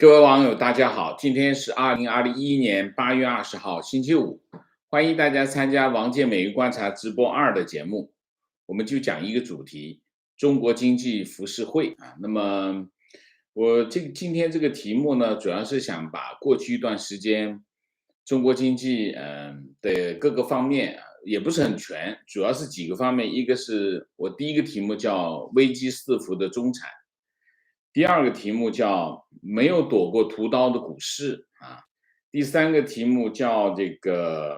各位网友，大家好，今天是2021年8月20号，星期五，欢迎大家参加王健美育观察直播2的节目。我们就讲一个主题：中国经济浮世绘啊。那么，我今天这个题目呢，主要是想把过去一段时间中国经济的各个方面啊，也不是很全，主要是几个方面。一个是我第一个题目叫危机四伏的中产。第二个题目叫没有躲过屠刀的股市啊，第三个题目叫这个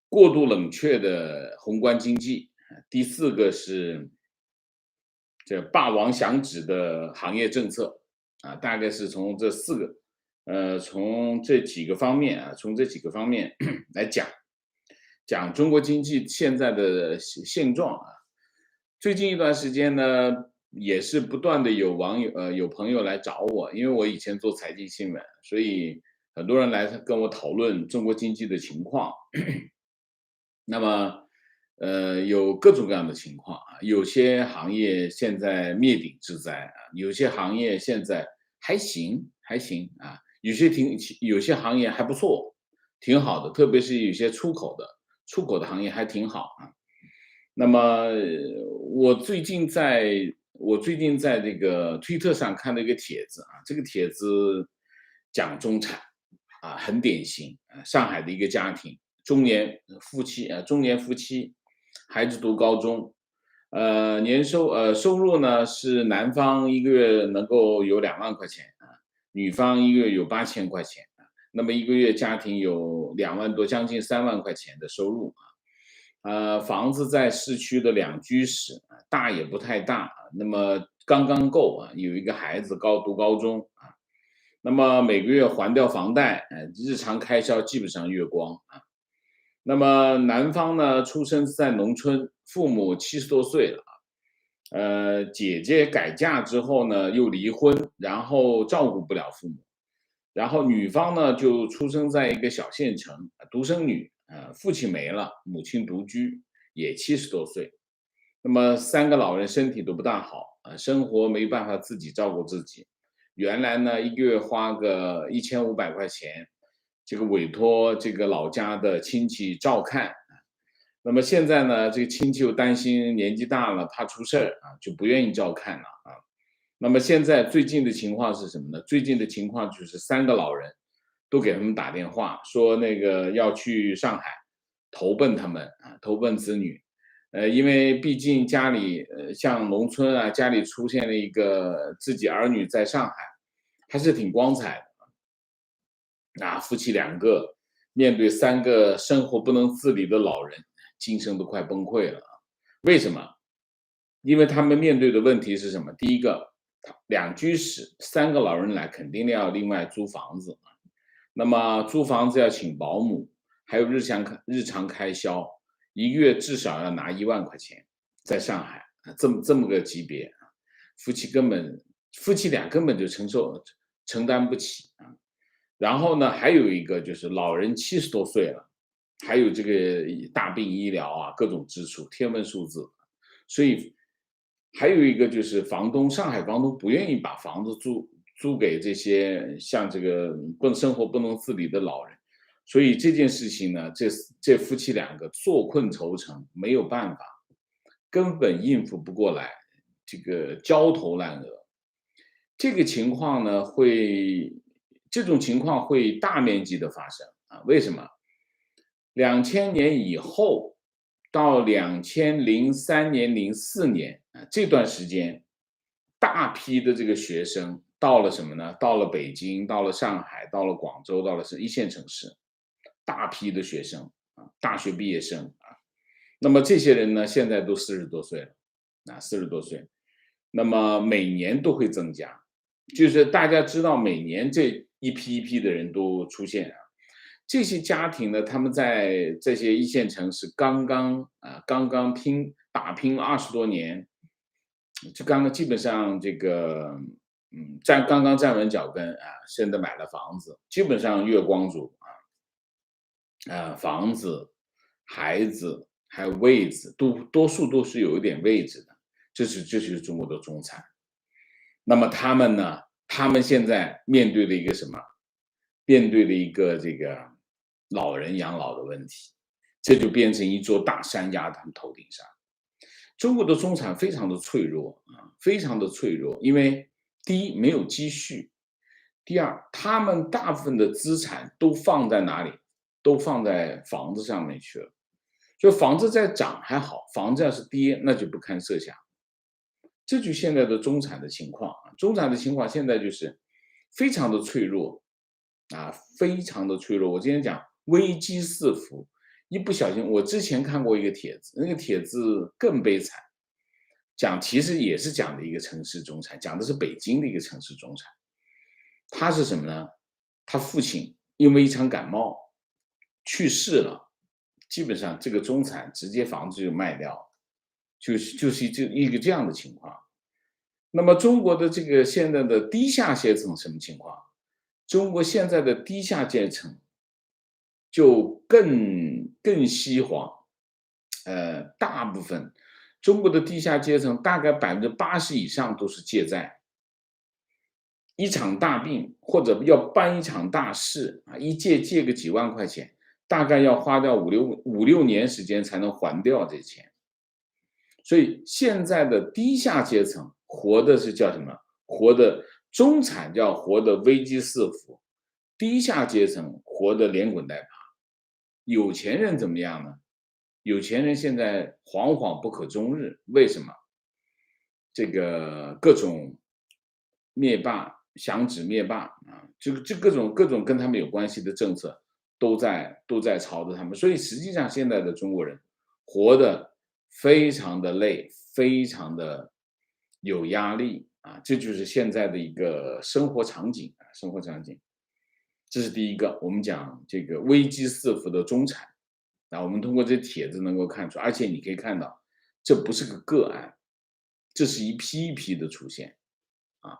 过度冷却的宏观经济，第四个是这霸王响指的行业政策啊，大概是从这四个，从这几个方面啊，从这几个方面来讲中国经济现在的现状啊。最近一段时间呢，也是不断的有有朋友来找我，因为我以前做财经新闻，所以很多人来跟我讨论中国经济的情况。那么，有各种各样的情况啊，有些行业现在灭顶之灾啊，有些行业现在还行啊，有些行业还不错，挺好的，特别是有些出口的行业还挺好啊。那么我最近在这个推特上看到一个帖子啊，这个帖子讲中产啊，很典型啊，上海的一个家庭，中年夫妻，孩子读高中，收入呢是男方一个月能够有2万块钱啊，女方一个月有8000块钱啊，那么一个月家庭有2万多，将近3万块钱的收入啊。房子在市区的两居室啊，大也不太大，那么刚刚够啊，有一个孩子读高中啊，那么每个月还掉房贷，日常开销基本上月光啊。那么男方呢，出生在农村，父母70多岁了啊，姐姐改嫁之后呢，又离婚，然后照顾不了父母，然后女方呢就出生在一个小县城，独生女，父亲没了，母亲独居，也70多岁。那么3个老人身体都不大好，生活没办法自己照顾自己。原来呢，一个月花个1500块钱，这个委托这个老家的亲戚照看。那么现在呢，这个亲戚又担心年纪大了怕出事儿啊，就不愿意照看了啊。那么现在最近的情况是什么呢？最近的情况就是3个老人都给他们打电话，说那个要去上海投奔他们啊，投奔子女。因为毕竟家里像农村啊，家里出现了一个自己儿女在上海，还是挺光彩的啊。夫妻2个面对3个生活不能自理的老人，精神都快崩溃了啊。为什么？因为他们面对的问题是什么？第一个，两居室，3个老人来，肯定要另外租房子啊。那么租房子要请保姆，还有日常开销，一个月至少要拿1万块钱，在上海啊，这么个级别啊，夫妻俩根本就承担不起啊。然后呢，还有一个就是老人70多岁了，还有这个大病医疗啊，各种支出，天文数字。所以还有一个就是上海房东不愿意把房子租给这些像这个生活不能自理的老人，所以这件事情呢，这夫妻2个坐困愁城，没有办法，根本应付不过来，这个焦头烂额。这个情况呢，这种情况会大面积的发生啊？为什么？2000年以后到2003年、04年啊，这段时间，大批的这个学生到了什么呢？到了北京，到了上海，到了广州，到了一线城市，大批的学生啊，大学毕业生啊。那么这些人呢，现在都40多岁了，40多岁，那么每年都会增加，就是大家知道每年这一批一批的人都出现啊。这些家庭呢，他们在这些一线城市刚刚打拼20多年，就刚刚基本上这个刚刚站稳脚跟啊，现在买了房子，基本上月光族啊，房子、孩子还有位置，多数都是有一点位置的，这就是中国的中产。那么他们呢，他们现在面对的一个什么？面对的一个这个老人养老的问题，这就变成一座大山压他们头顶上。中国的中产非常的脆弱啊，非常的脆弱，因为第一没有积蓄，第二他们大部分的资产都放在哪里？都放在房子上面去了。就房子在涨还好，房子要是跌，那就不堪设想。这就现在的中产的情况啊，中产的情况现在就是非常的脆弱啊，非常的脆弱。我今天讲危机四伏，一不小心，我之前看过一个帖子，那个帖子更悲惨，其实也是讲的一个城市中产，讲的是北京的一个城市中产。他是什么呢？他父亲因为一场感冒去世了，基本上这个中产直接房子就卖掉，就是一个这样的情况。那么中国的这个现在的低下阶层什么情况？中国现在的低下阶层就更稀黄，大部分中国的地下阶层大概80%以上都是借债，一场大病或者要办一场大事啊，一借个几万块钱，大概要花掉五六年时间才能还掉这钱。所以现在的低下阶层活的是叫什么？活的中产叫活的危机四伏，低下阶层活得连滚带爬。有钱人怎么样呢？有钱人现在惶惶不可终日，为什么？这个各种灭霸、响指灭霸啊，这各种跟他们有关系的政策都在朝着他们，所以实际上现在的中国人活得非常的累，非常的有压力啊，这就是现在的一个生活场景啊，生活场景。这是第一个，我们讲这个危机四伏的中产。啊，我们通过这帖子能够看出，而且你可以看到，这不是个案，这是一批一批的出现啊。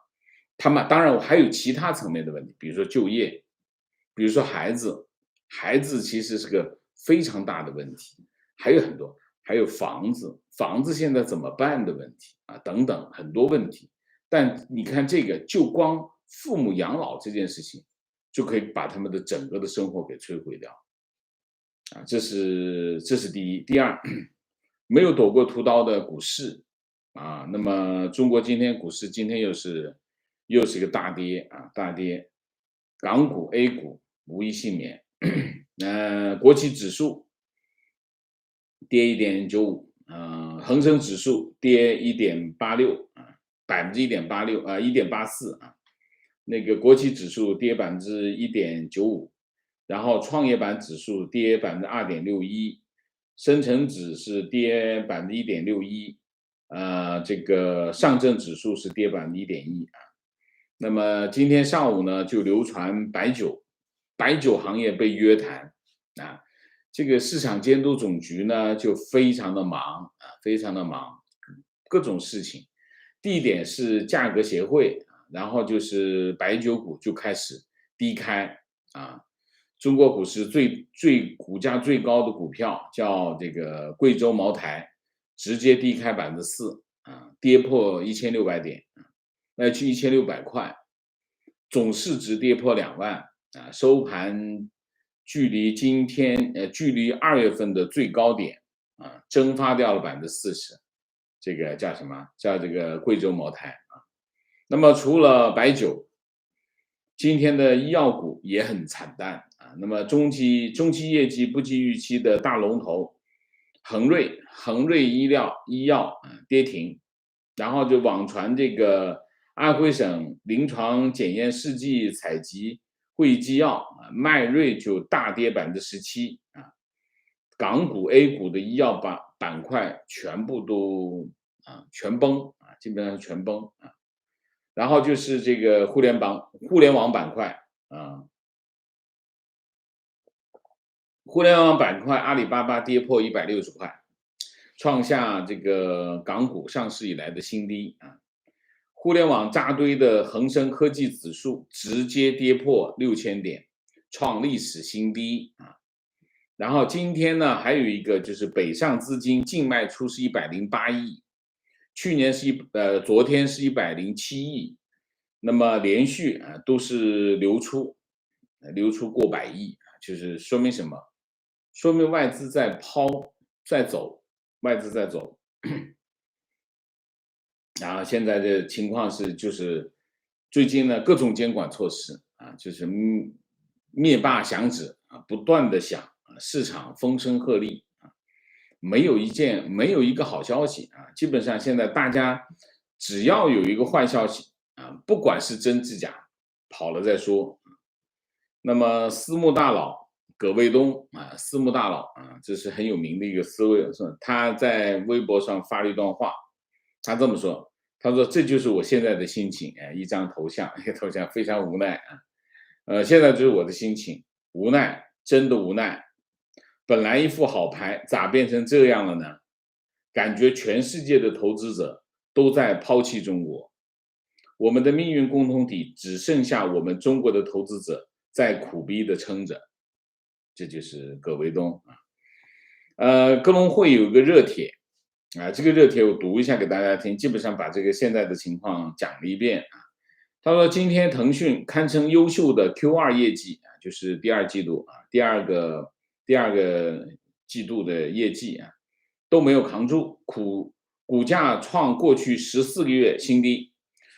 他们当然我还有其他层面的问题，比如说就业，比如说孩子，孩子其实是个非常大的问题，还有很多，还有房子，房子现在怎么办的问题啊，等等很多问题。但你看这个，就光父母养老这件事情，就可以把他们的整个的生活给摧毁掉。啊，这是第一。第二，没有躲过屠刀的股市啊，那么中国今天股市今天又是一个大跌啊，大跌，港股、A 股无一幸免。国企指数跌1.95，恒生指数跌1.86啊，1.86%啊，1.84%啊，那个国企指数跌1.95%。然后创业板指数跌2.61%，深成指是跌1.61%，这个上证指数是跌1.1%啊。那么今天上午呢，就流传白酒行业被约谈啊，这个市场监督总局呢就非常的忙啊，非常的忙，各种事情。第一点是价格协会，然后就是白酒股就开始低开啊。中国股市股价最高的股票叫这个贵州茅台，直接低开4%啊，跌破1600点啊，去1600块，总市值跌破2万啊，收盘距离距离2月份的最高点啊，蒸发掉了40%，这个叫什么？叫这个贵州茅台啊。那么除了白酒，今天的医药股也很惨淡啊。那么中期业绩不及预期的大龙头恒瑞医药跌停，然后就网传这个安徽省临床检验试剂采集会议纪要啊，迈瑞就大跌17%啊。港股 A 股的医药板块全部都全崩啊，基本上全崩啊。然后就是这个互联网板块啊，互联网板块阿里巴巴跌破160块，创下这个港股上市以来的新低啊。互联网扎堆的恒生科技指数直接跌破6000点，创历史新低啊。然后今天呢，还有一个就是北上资金净卖出是108亿，昨天是107亿。那么连续都是流出过百亿，就是说明什么？说明外资在抛，在走，外资在走。然后现在的情况是，就是最近呢各种监管措施就是灭霸响指不断的响市场风声鹤唳没有一个好消息基本上现在大家只要有一个坏消息不管是真是假，跑了再说。那么私募大佬葛卫东私募大佬这是很有名的一个思维，他在微博上发了一段话，他这么说，他说这就是我现在的心情，一张头像，一个头像非常无奈现在就是我的心情，无奈，真的无奈。本来一副好牌，咋变成这样了呢？感觉全世界的投资者都在抛弃中国，我们的命运共同体只剩下我们中国的投资者在苦逼的撑着。这就是葛卫东歌隆会有一个热帖这个热帖我读一下给大家听，基本上把这个现在的情况讲了一遍他说今天腾讯堪称优秀的 Q2 业绩就是第二季度第二个季度的业绩都没有扛住，股价创过去14个月新低，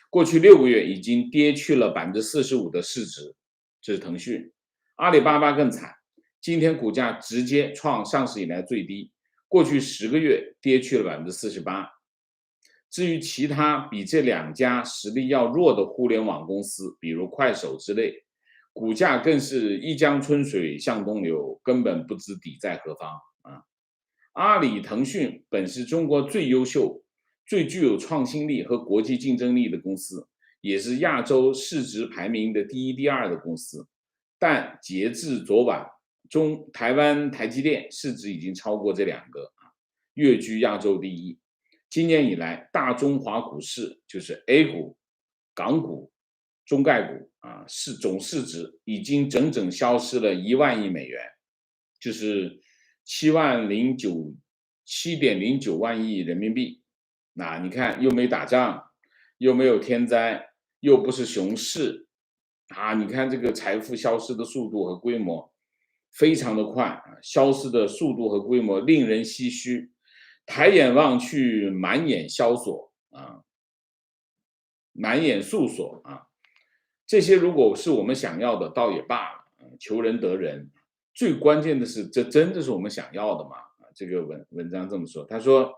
过去6个月已经跌去了45%的市值，这是腾讯。阿里巴巴更惨，今天股价直接创上市以来最低，过去10个月跌去了48%。至于其他比这两家实力要弱的互联网公司，比如快手之类，股价更是一江春水向东流，根本不知底在何方阿里、腾讯本是中国最优秀、最具有创新力和国际竞争力的公司，也是亚洲市值排名的第一、第二的公司。但截至昨晚，台湾台积电市值已经超过这两个跃居亚洲第一。今年以来，大中华股市就是 A 股、港股、中概股总市值已经整整消失了1万亿美元，就是7.09万亿人民币。你看又没打仗，又没有天灾，又不是熊市你看这个财富消失的速度和规模非常的快消失的速度和规模令人唏嘘。抬眼望去，满眼萧索满眼诉索这些如果是我们想要的，倒也罢了，求人得人。最关键的是，这真的是我们想要的吗？这个文章这么说，他说，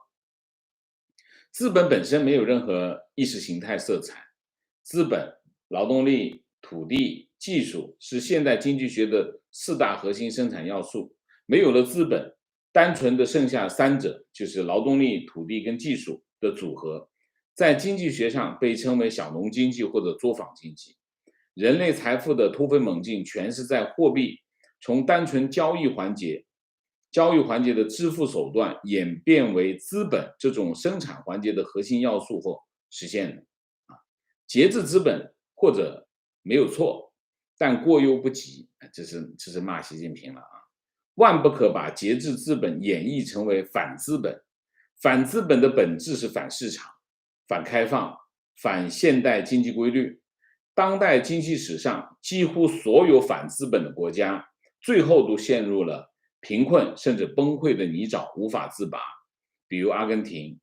资本本身没有任何意识形态色彩，资本、劳动力、土地、技术是现代经济学的4大核心生产要素，没有了资本。单纯的剩下3者，就是劳动力、土地跟技术的组合，在经济学上被称为小农经济或者作坊经济。人类财富的突飞猛进，全是在货币从单纯交易环节的支付手段演变为资本这种生产环节的核心要素后实现的节制资本或者没有错，但过犹不及，这是骂习近平了万不可把节制资本演绎成为反资本。反资本的本质是反市场、反开放、反现代经济规律。当代经济史上几乎所有反资本的国家，最后都陷入了贫困甚至崩溃的泥沼，无法自拔。比如阿根廷、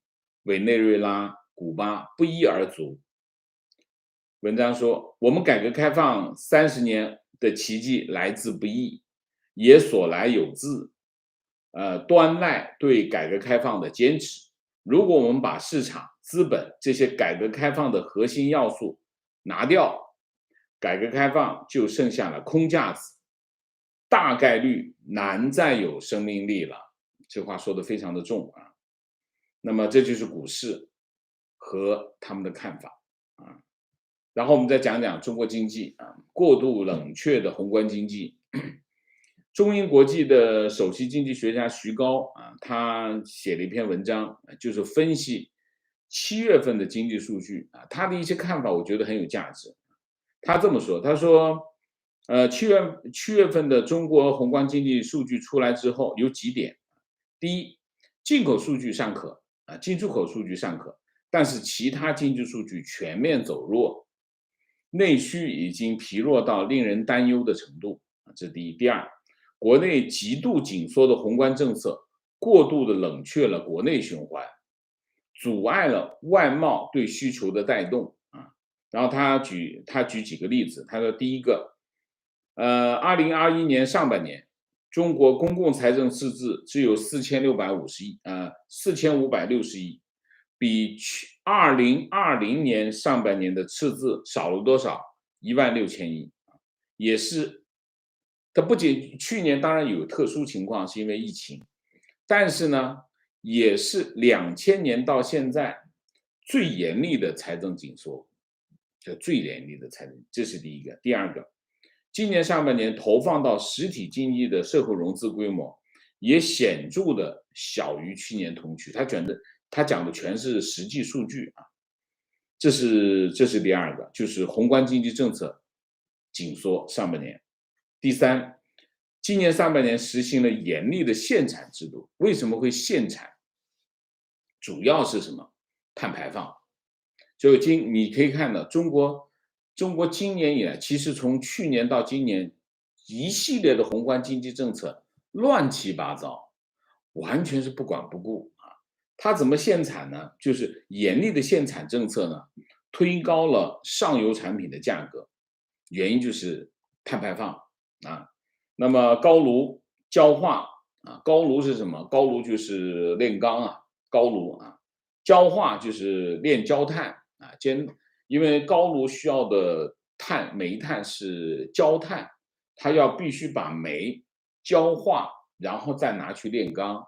委内瑞拉、古巴不一而足。文章说，我们改革开放30年的奇迹来自不易，也所来有自端赖对改革开放的坚持。如果我们把市场、资本这些改革开放的核心要素拿掉，改革开放就剩下了空架子，大概率难再有生命力了。这话说的非常的重那么这就是股市和他们的看法然后我们再讲讲中国经济过度冷却的宏观经济。中银国际的首席经济学家徐高他写了一篇文章，就是分析7月份的经济数据他的一些看法我觉得很有价值。他这么说，他说7月份的中国宏观经济数据出来之后有几点。第一，进口数据尚可进出口数据尚可，但是其他经济数据全面走弱。内需已经疲弱到令人担忧的程度，这是第一。第二，国内极度紧缩的宏观政策过度的冷却了国内循环，阻碍了外贸对需求的带动啊。然后他举几个例子，他说第一个，2021年上半年，中国公共财政赤字只有4650亿，4560亿，比2020年上半年的赤字少了多少？16000亿，也是。它不仅去年当然有特殊情况，是因为疫情，但是呢，也是2000年到现在最严厉的财政紧缩，最严厉的财政，这是第一个。第二个，今年上半年投放到实体经济的社会融资规模也显著的小于去年同期。他讲的全是实际数据啊，这是第二个，就是宏观经济政策紧缩上半年。第三，今年上半年实行了严厉的限产制度。为什么会限产？主要是什么？碳排放。就你可以看到，中国今年以来，其实从去年到今年，一系列的宏观经济政策乱七八糟，完全是不管不顾啊。它怎么限产呢？就是严厉的限产政策呢，推高了上游产品的价格，原因就是碳排放啊。那么高炉焦化啊，高炉是什么？高炉就是炼钢啊，高炉啊，焦化就是炼焦炭啊，因为高炉需要的煤炭是焦炭，它必须把煤焦化，然后再拿去炼钢。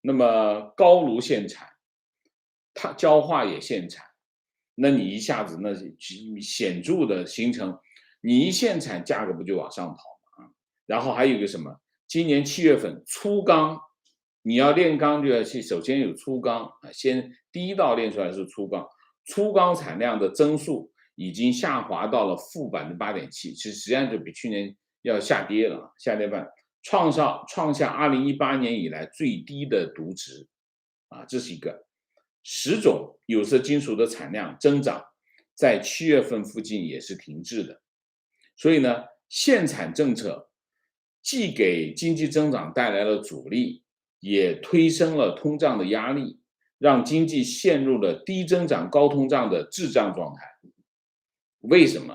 那么高炉限产，它焦化也限产，那你一下子显著的形成，你一限产，价格不就往上跑吗？然后还有一个什么？今年7月份粗钢，你要炼钢就要首先有粗钢啊，第一道炼出来是粗钢，粗钢产量的增速已经下滑到了负8.7%，其实际上就比去年要下跌了，下跌半，创下2018年以来最低的渎值啊，这是一个。10种有色金属的产量增长，在7月份附近也是停滞的。所以呢，限产政策既给经济增长带来了阻力，也推升了通胀的压力，让经济陷入了低增长高通胀的滞胀状态。为什么？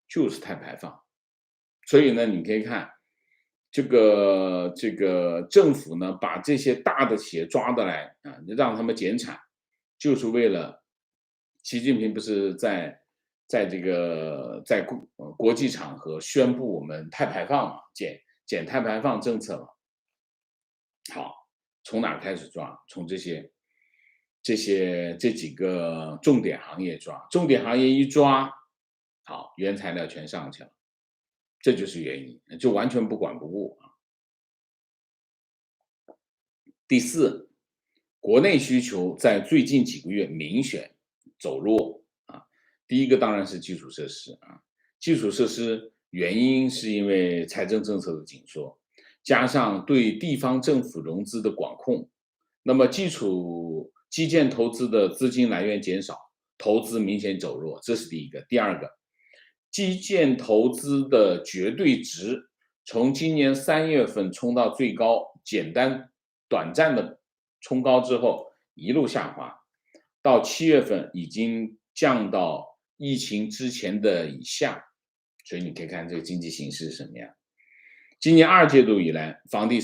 就是碳排放。所以呢，你可以看这个政府呢，把这些大的企业抓得来啊，让他们减产，就是为了习近平不是在国际场合宣布我们碳排放嘛，减碳排放政策嘛。好，从哪儿开始抓？从这几个重点行业抓，重点行业一抓，好，原材料全上去了，这就是原因，就完全不管不顾啊。第四，国内需求在最近几个月明显走弱啊。第一个当然是基础设施啊，基础设施原因是因为财政政策的紧缩，加上对地方政府融资的管控，那么基建投资的资金来源减少，投资明显走弱，这是第一个。第二个，基建投资的绝对值从今年3月份冲到最高，短暂的冲高之后一路下滑，到7月份已经降到疫情之前的以下，所以你可以看这个经济形势是什么样。今年2季度以来，房地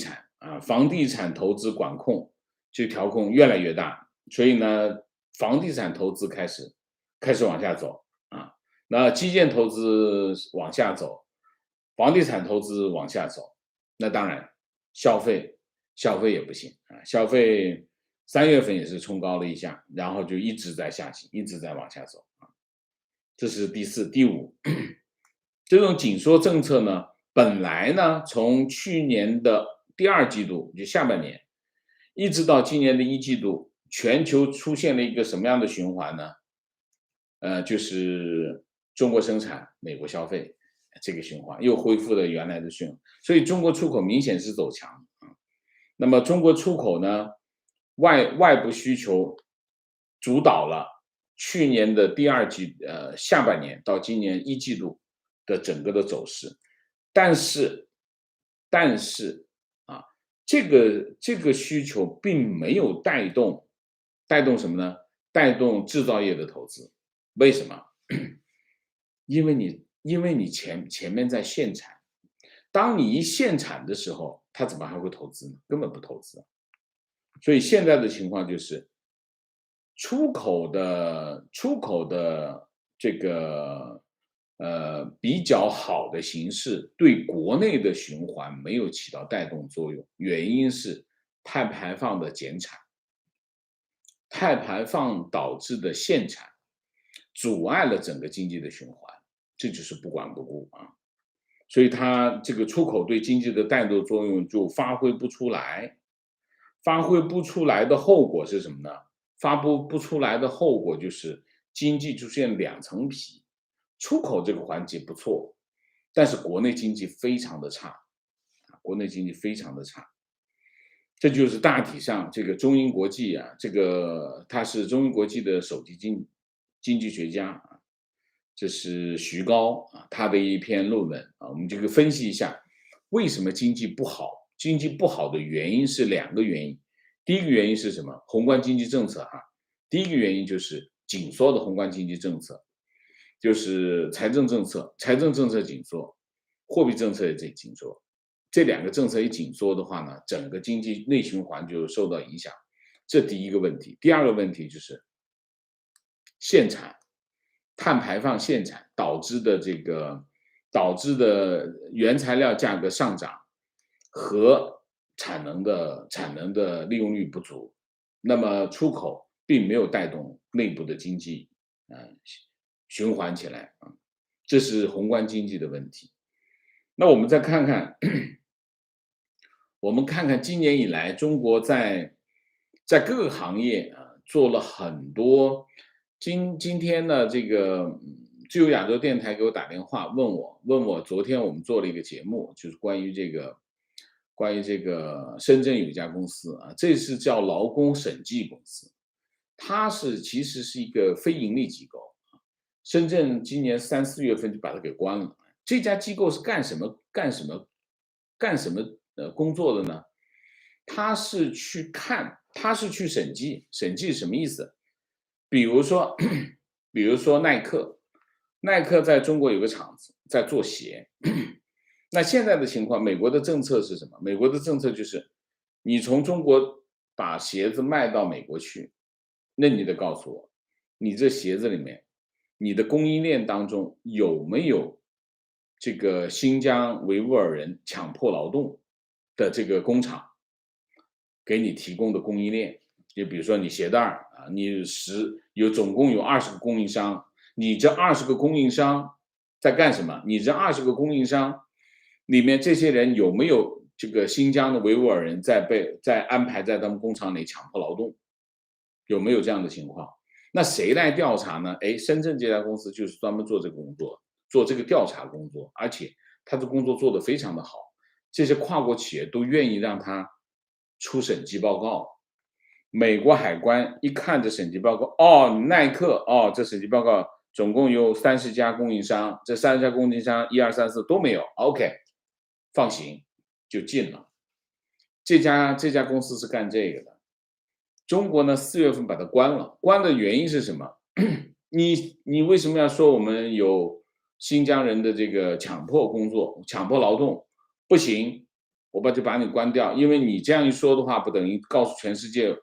产投资管控就调控越来越大，所以呢，房地产投资开始往下走啊，那基建投资往下走，房地产投资往下走，那当然消费也不行啊，消费3月份也是冲高了一下，然后就一直在下行，一直在往下走啊。这是第四。第五，这种紧缩政策呢，本来呢，从去年的第2季度就下半年，一直到今年的1季度，全球出现了一个什么样的循环呢？就是中国生产，美国消费这个循环又恢复了原来的循环，所以中国出口明显是走强啊。那么中国出口呢，外部需求主导了去年的第二季下半年到今年一季度的整个的走势。但是啊，这个需求并没有带动什么呢？带动制造业的投资。为什么？因为你前面在限产，当你一限产的时候，他怎么还会投资呢？根本不投资。所以现在的情况就是出口的这个比较好的形势对国内的循环没有起到带动作用，原因是碳排放的减产，碳排放导致的限产，阻碍了整个经济的循环，这就是不管不顾啊。所以它这个出口对经济的带动作用就发挥不出来，发挥不出来的后果是什么呢？发布不出来的后果就是经济出现两层皮，出口这个环节不错，但是国内经济非常的差，国内经济非常的差。这就是大体上这个中银国际啊，这个他是中银国际的首席经济学家啊，这是徐高啊，他的一篇论文啊，我们这个分析一下为什么经济不好。经济不好的原因是两个原因，第一个原因是什么？宏观经济政策哈，第一个原因就是紧缩的宏观经济政策，就是财政政策紧缩，货币政策也在紧缩。这两个政策一紧缩的话呢，整个经济内循环就受到影响，这第一个问题。第二个问题就是限产，碳排放限产导致的原材料价格上涨和产能的利用率不足，那么出口并没有带动内部的经济循环起来啊，这是宏观经济的问题。那我们再看看今年以来，中国在各个行业啊做了很多。今天呢，这个自由亚洲电台给我打电话问我，昨天我们做了一个节目，就是关于这个深圳有一家公司啊，这是叫劳工审计公司，它其实是一个非盈利机构，深圳今年3、4月份就把它给关了。这家机构是干什么工作的呢？他是去审计，审计什么意思？比如说耐克在中国有个厂子在做鞋，那现在的情况，美国的政策是什么？美国的政策就是你从中国把鞋子卖到美国去，那你得告诉我，你这鞋子里面你的供应链当中有没有这个新疆维吾尔人强迫劳动的这个工厂给你提供的供应链？就比如说你鞋带啊，总共有20个供应商，你这20个供应商在干什么？你这20个供应商里面这些人有没有这个新疆的维吾尔人在安排在他们工厂里强迫劳动？有没有这样的情况？那谁来调查呢？深圳这家公司就是专门做这个工作，做这个调查工作，而且他的工作做得非常的好，这些跨国企业都愿意让他出审计报告。美国海关一看这审计报告，耐克，这审计报告总共有30家供应商，这30家供应商1、2、3、4都没有 ，OK， 放行就进了。这家公司是干这个的。中国呢4月份把它关了，关的原因是什么？你为什么要说我们有新疆人的这个强迫劳动？不行，我就把你关掉，因为你这样一说的话，不等于告诉全世界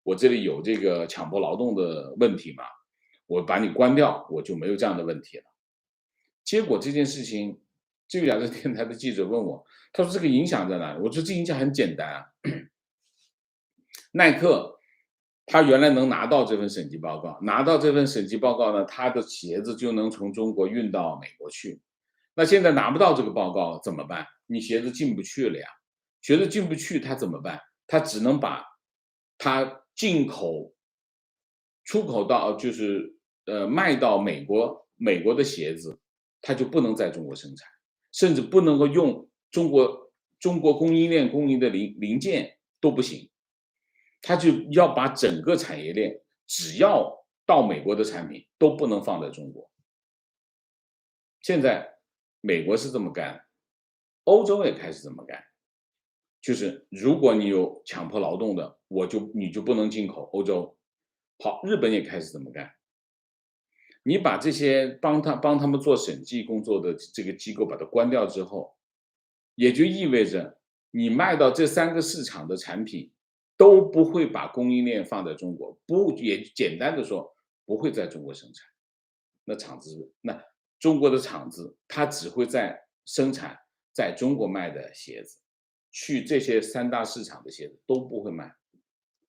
我这里有这个强迫劳动的问题嘛？我把你关掉，我就没有这样的问题了。结果这件事情，自由亚洲电台的记者问我，他说这个影响在哪里？我说这影响很简单啊，耐克他原来能拿到这份审计报告，呢，他的鞋子就能从中国运到美国去。那现在拿不到这个报告怎么办？你鞋子进不去了呀，鞋子进不去，他怎么办？他只能把他出口到就是卖到美国的鞋子，他就不能在中国生产，甚至不能够用中国供应链供应的零件都不行。他就要把整个产业链，只要到美国的产品都不能放在中国。现在美国是这么干，欧洲也开始这么干，就是如果你有强迫劳动的，你就不能进口欧洲。好，日本也开始这么干。你把这些帮他们做审计工作的这个机构把它关掉之后，也就意味着你卖到这3个市场的产品都不会把供应链放在中国，也简单的说不会在中国生产。那中国的厂子它只会生产在中国卖的鞋子，去这些3大市场的鞋子都不会卖。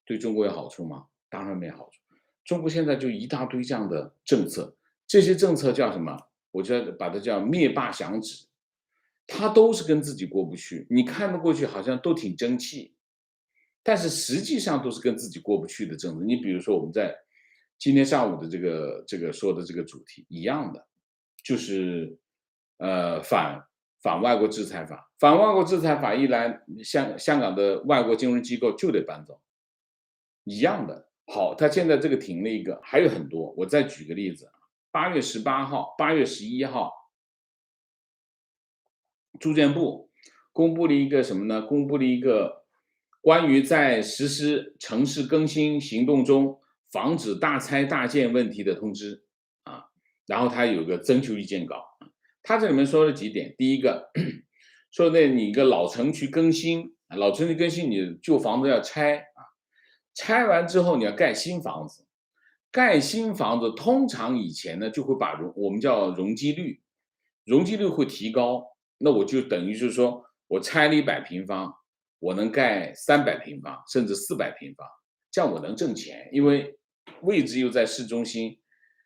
对中国有好处吗？当然没好处。中国现在就一大堆这样的政策，这些政策叫什么？我觉得把它叫灭霸响指，它都是跟自己过不去。你看得过去好像都挺争气，但是实际上都是跟自己过不去的政策。你比如说我们在今天上午的这个说的这个主题一样的，就是反外国制裁法，反外国制裁法一来，香港的外国金融机构就得搬走，一样的。好，他现在这个停了一个，还有很多。我再举个例子，8月18号、8月11号，住建部公布了一个什么呢？公布了一个关于在实施城市更新行动中防止大拆大建问题的通知啊。然后他有个征求意见稿，他这里面说了几点。第一个，说你一个老城区更新，老城区更新，你旧房子要拆啊，拆完之后你要盖新房子，盖新房子通常以前呢就会把我们叫容积率，容积率会提高。那我就等于是说我拆了100平方，我能盖300平方甚至400平方，这样我能挣钱，因为位置又在市中心，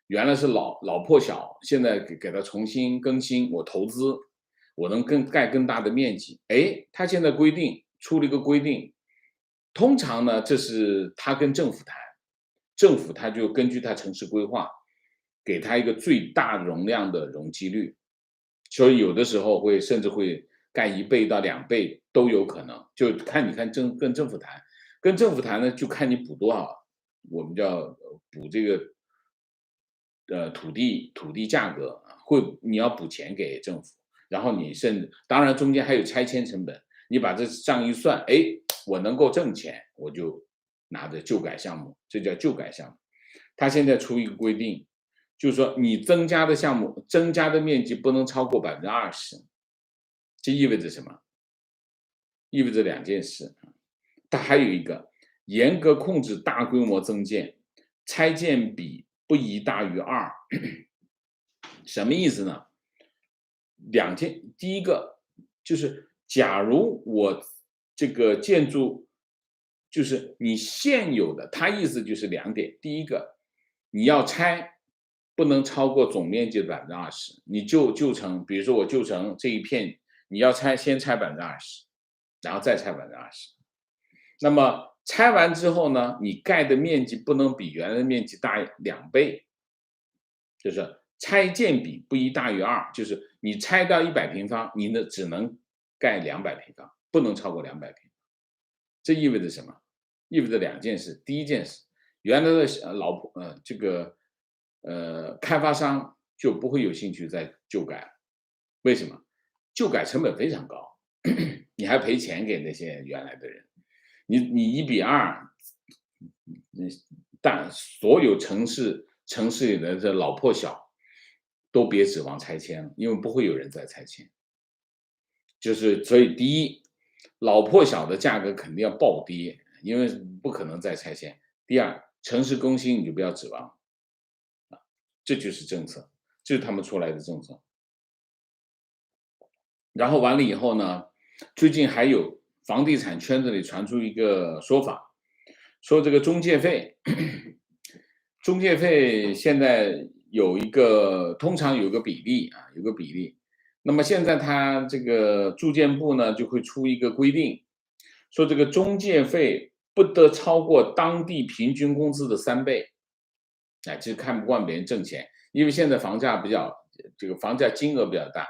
原来是老破小，现在给它重新更新，我投资，我能盖更大的面积。哎，他现在出了一个规定，通常呢，这是他跟政府谈，政府他就根据他城市规划，给他一个最大容量的容积率，所以有的时候甚至会盖1倍到2倍都有可能，就看你跟政府谈，跟政府谈呢就看你补多少，我们叫补这个土地价格，你要补钱给政府，然后当然中间还有拆迁成本，你把这账一算，哎，我能够挣钱，我就拿着旧改项目，这叫旧改项目。他现在出一个规定，就是说你增加的项目增加的面积不能超过20%，这意味着什么？意味着2件事。它还有一个严格控制大规模增建，拆建比不宜大于2。什么意思呢？第一个就是假如我这个建筑就是你现有的，它意思就是2点。第一个，你要拆不能超过总面积的20%，你旧城，比如说我旧城这一片，你要先拆20%，然后再拆20%。那么拆完之后呢，你盖的面积不能比原来的面积大2倍，就是拆建比不宜大于2，就是你拆掉100平方，你只能盖200平方，不能超过200平方。这意味着什么？意味着2件事。第一件事，原来的开发商就不会有兴趣再旧改了。为什么？旧改成本非常高，你还赔钱给那些原来的人。你1:2，但所有城市里的这老破小都别指望拆迁了，因为不会有人再拆迁。所以第一，老破小的价格肯定要暴跌，因为不可能再拆迁。第二，城市更新你就不要指望，这就是政策，这是他们出来的政策。然后完了以后呢，最近还有房地产圈子里传出一个说法，说这个中介费，中介费现在通常有个比例啊，有个比例。那么现在他这个住建部呢就会出一个规定，说这个中介费不得超过当地平均工资的3倍。哎，其实看不惯别人挣钱，因为现在这个房价金额比较大，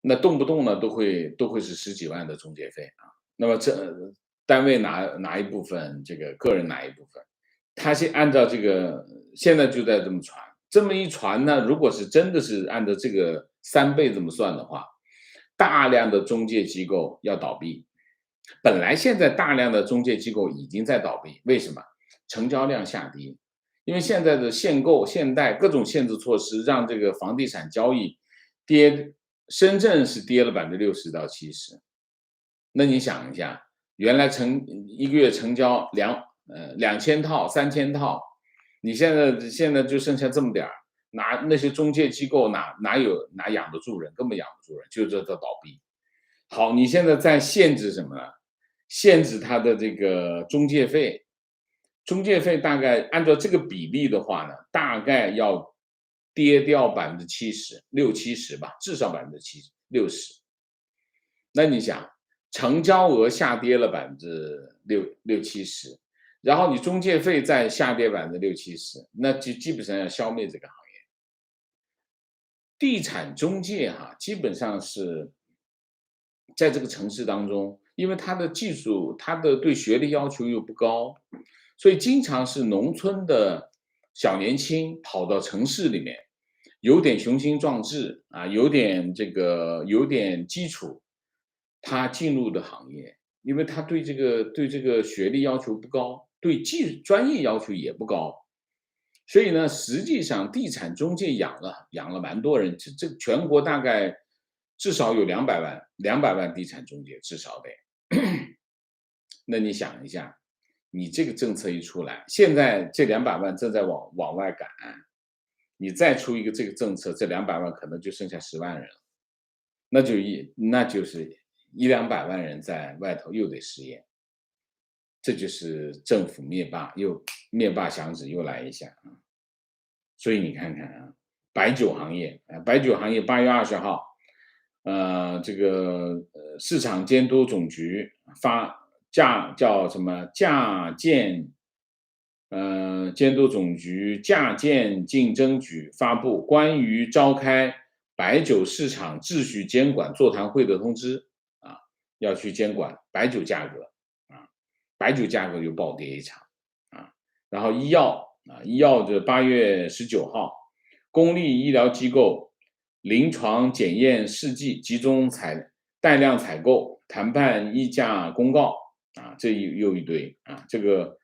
那动不动呢都会是10几万的中介费啊。那么这单位拿一部分，这个个人拿一部分。他按照这个现在就在这么传，这么一传呢，如果是真的是按照这个3倍这么算的话，大量的中介机构要倒闭。本来现在大量的中介机构已经在倒闭，为什么？成交量下跌，因为现在的限购、限贷各种限制措施，让这个房地产交易跌，深圳是跌了60%到70%。那你想一下，原来一个月成交2000套、3000套，你现在就剩下这么点儿，那些中介机构哪养得住人？根本养不住人，就这倒闭。好，你现在在限制什么呢？限制它的这个中介费，中介费大概按照这个比例的话呢，大概要跌掉70%、60%吧，至少60%。那你想，成交额下跌了60%-70%，然后你中介费再下跌60%-70%，那就基本上要消灭这个行业。地产中介基本上是在这个城市当中，因为它的技术，它的对学历要求又不高，所以经常是农村的小年轻跑到城市里面，有点雄心壮志啊，有点基础，他进入的行业，因为他对这个学历要求不高，对专业要求也不高，所以呢，实际上地产中介养了蛮多人，这全国大概至少有200万地产中介，至少得。那你想一下，你这个政策一出来，现在这200万正在往外赶，你再出一个这个政策，这200万可能就剩下10万人了，那就是100-200万人在外头又得失业，这就是政府灭霸响指又来一下啊！所以你看看啊，白酒行业8月20号，这个市场监督总局叫什么监督总局价鉴竞争局发布关于召开白酒市场秩序监管座谈会的通知啊，要去监管白酒价格啊，白酒价格又暴跌一场啊，然后医药这8月19号，公立医疗机构临床检验试剂集中带量采购谈判议价公告啊，这又一堆啊，这个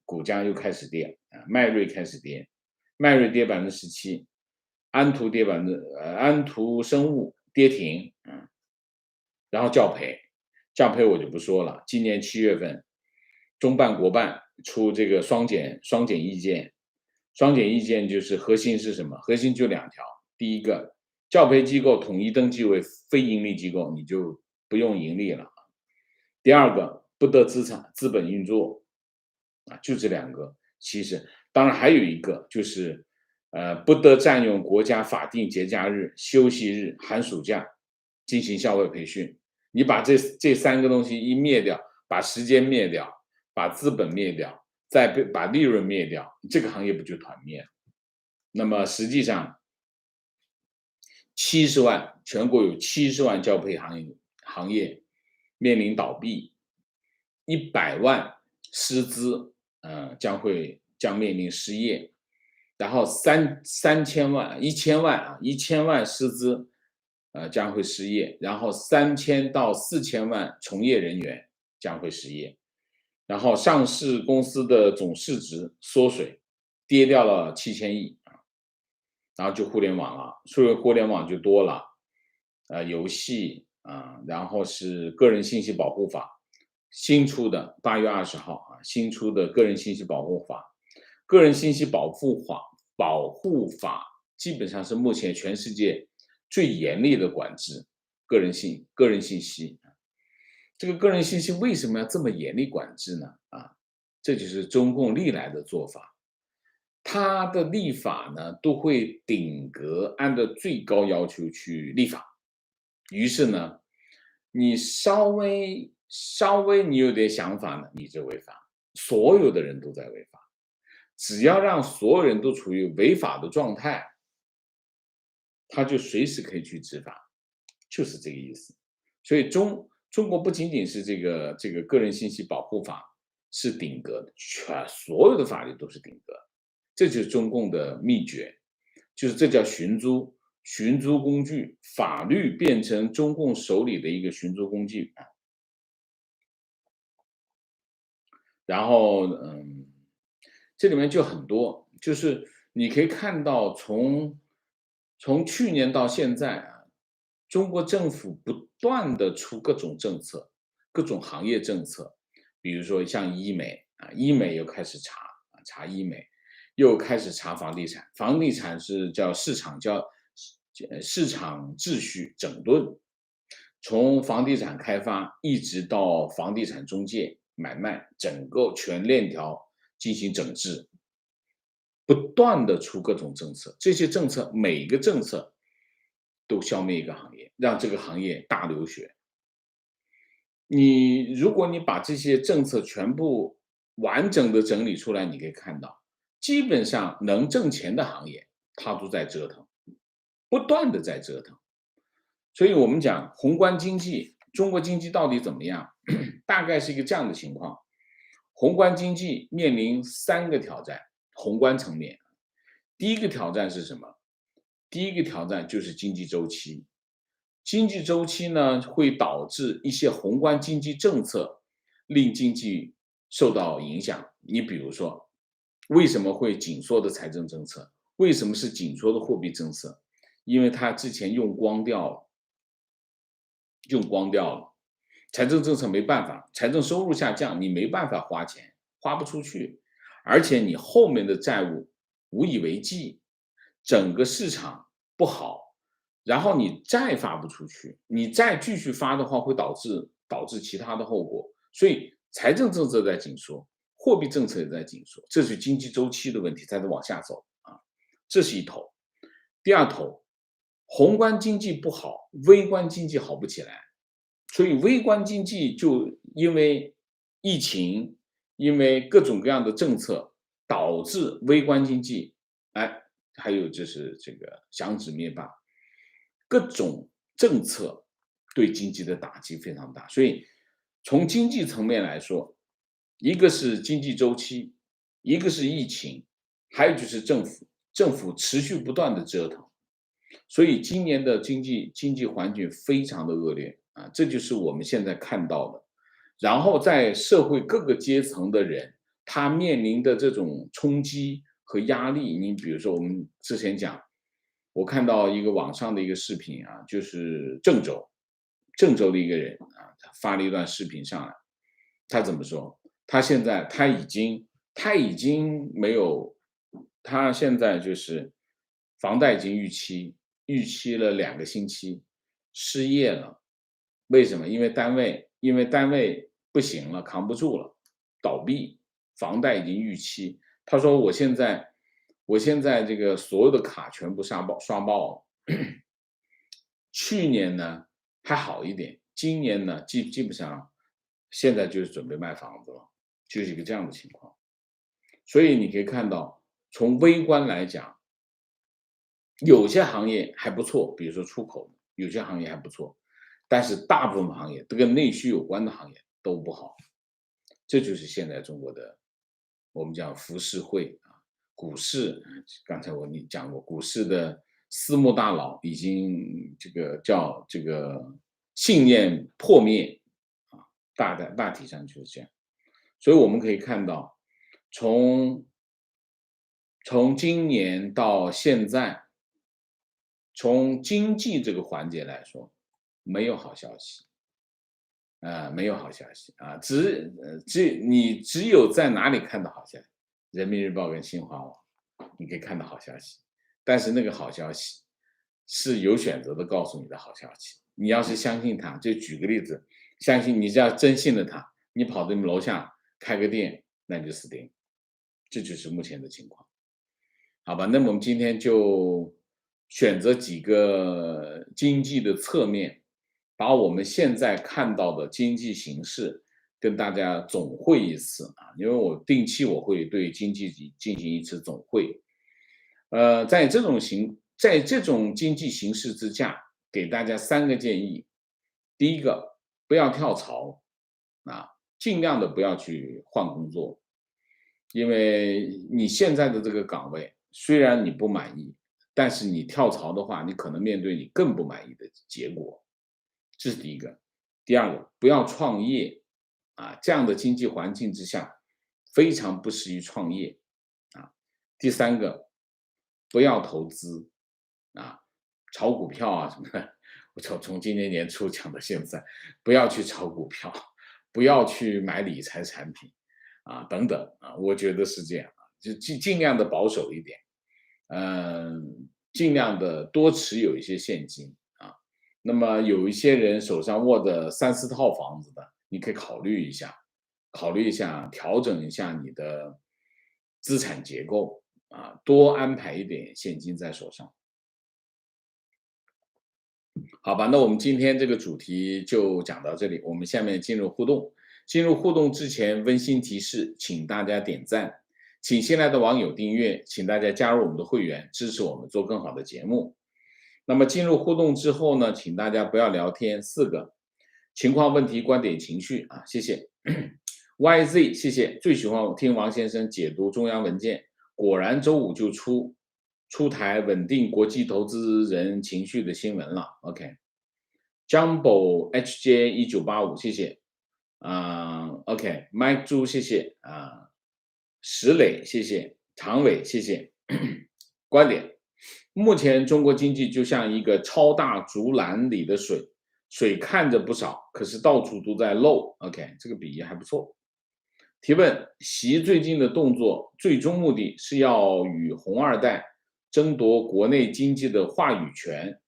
股价又开始跌啊，迈瑞开始跌，迈瑞跌17%，安图生物跌停啊，然后教培我就不说了，今年7月份，中办国办出这个双减意见，双减意见就是核心是什么？核心就2条，第一个，教培机构统一登记为非盈利机构，你就不用盈利了。第二个，不得资本运作啊，就这2个。其实当然还有一个就是不得占用国家法定节假日、休息日、寒暑假进行校外培训。你把这3个东西一灭掉，把时间灭掉，把资本灭掉，再把利润灭掉，这个行业不就团灭了？那么实际上70万，全国有70万教培行业面临倒闭，100万师资将面临失业，然后1000万师资将会失业，然后3000到4000万从业人员将会失业，然后上市公司的总市值缩水，跌掉了7000亿啊，然后就互联网了，所以互联网就多了，游戏啊，然后是个人信息保护法新出的8月20号啊，新出的个人信息保护法，个人信息保护法基本上是目前全世界最严厉的管制个人信息。这个个人信息为什么要这么严厉管制呢？这就是中共历来的做法。它的立法呢，都会顶格按照最高要求去立法。于是呢，你稍微你有点想法呢，你就违法。所有的人都在违法。只要让所有人都处于违法的状态，他就随时可以去执法，就是这个意思。所以中国不仅仅是这个个人信息保护法是顶格的，所有的法律都是顶格，这就是中共的秘诀，就是这叫寻租，寻租工具，法律变成中共手里的一个寻租工具啊。然后，这里面就很多，就是你可以看到从去年到现在啊，中国政府不断的出各种政策，各种行业政策，比如说像医美啊，医美又开始查医美，又开始查房地产，房地产是叫市场秩序整顿，从房地产开发一直到房地产中介买卖，整个全链条进行整治，不断的出各种政策，这些政策每一个政策都消灭一个行业，让这个行业大流血。如果你把这些政策全部完整的整理出来，你可以看到，基本上能挣钱的行业，它都在折腾，不断的在折腾。所以我们讲宏观经济，中国经济到底怎么样？大概是一个这样的情况。宏观经济面临3个挑战，宏观层面。第一个挑战是什么？第一个挑战就是经济周期。经济周期呢，会导致一些宏观经济政策令经济受到影响。你比如说，为什么会紧缩的财政政策？为什么是紧缩的货币政策？因为它之前用光掉了。财政政策没办法，财政收入下降，你没办法花钱，花不出去，而且你后面的债务无以为继，整个市场不好，然后你再发不出去，你再继续发的话，会导致其他的后果，所以财政政策在紧缩，货币政策也在紧缩，这是经济周期的问题，在往下走啊，这是一头。第二头，宏观经济不好，微观经济好不起来，所以微观经济就因为疫情，因为各种各样的政策，导致微观经济，哎，还有就是这个响指灭霸，各种政策对经济的打击非常大。所以从经济层面来说，一个是经济周期，一个是疫情，还有就是政府持续不断的折腾。所以今年的经济环境非常的恶劣啊，这就是我们现在看到的。然后在社会各个阶层的人，他面临的这种冲击和压力，你比如说我们之前讲，我看到一个网上的一个视频啊，就是郑州的一个人啊，他发了一段视频上来，他怎么说？他已经没有，他现在就是房贷已经逾期了2个星期，失业了。为什么？因为单位不行了，扛不住了，倒闭，房贷已经逾期。他说我现在这个所有的卡全部刷爆了。去年呢还好一点，今年呢基本上现在就是准备卖房子了，就是一个这样的情况。所以你可以看到，从微观来讲，有些行业还不错，比如说出口，有些行业还不错，但是大部分行业都跟内需有关的行业都不好。这就是现在中国的，我们讲浮世绘啊，股市，刚才我讲过，股市的私募大佬已经这个信念破灭啊，大体上就是这样。所以我们可以看到，从今年到现在，从经济这个环节来说，没有好消息。没有好消息啊，只有在哪里看到好消息，人民日报跟新华网，你可以看到好消息，但是那个好消息是有选择的告诉你的好消息。你要是相信他，就举个例子，你只要真信了他，你跑到楼下开个店，那你就死定了。这就是目前的情况，好吧？那么我们今天就选择几个经济的侧面，把我们现在看到的经济形势跟大家总汇一次啊，因为我定期会对经济进行一次总汇。在这种经济形势之下，给大家3个建议。第一个，不要跳槽啊，尽量的不要去换工作，因为你现在的这个岗位虽然你不满意，但是你跳槽的话，你可能面对你更不满意的结果，这是第一个。第二个，不要创业啊，这样的经济环境之下，非常不适宜创业啊。第三个，不要投资啊，炒股票啊什么的。我从今年年初讲到现在，不要去炒股票，不要去买理财产品啊，等等啊，我觉得是这样啊，就尽量的保守一点，尽量的多持有一些现金啊。那么有一些人手上握着3、4套房子的，你可以考虑一下调整一下你的资产结构啊，多安排一点现金在手上。好吧，那我们今天这个主题就讲到这里，我们下面进入互动。进入互动之前，温馨提示，请大家点赞，请新来的网友订阅，请大家加入我们的会员，支持我们做更好的节目。那么进入互动之后呢，请大家不要聊天，4个情况、问题、观点、情绪啊，谢谢。YZ，谢谢，最喜欢听王先生解读中央文件，果然周五就出台稳定国际投资人情绪的新闻了。OK，Jumbo HJ1985，谢谢。OK，Mike 猪，谢谢啊。石磊，谢谢。常伟，谢谢。观点：目前中国经济就像一个超大竹篮里的水，水看着不少，可是到处都在漏。OK，这个比喻还不错。提问：习最近的动作最终目的是要与红二代争夺国内经济的话语权，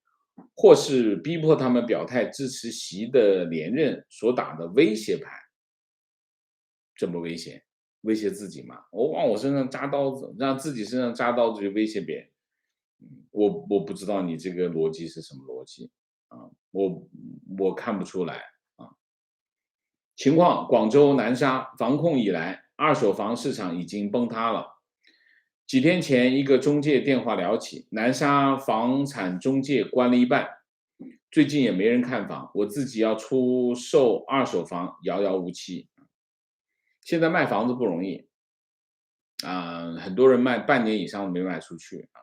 或是逼迫他们表态支持习的连任所打的威胁牌？这么威胁？威胁自己嘛？我往我身上扎刀子，让自己身上扎刀子去威胁别人。我不知道你这个逻辑是什么逻辑啊？我看不出来啊。情况：广州南沙防控以来，二手房市场已经崩塌了。几天前，一个中介电话聊起，南沙房产中介关了一半，最近也没人看房，我自己要出售二手房，遥遥无期。现在卖房子不容易啊，很多人卖半年以上没卖出去啊。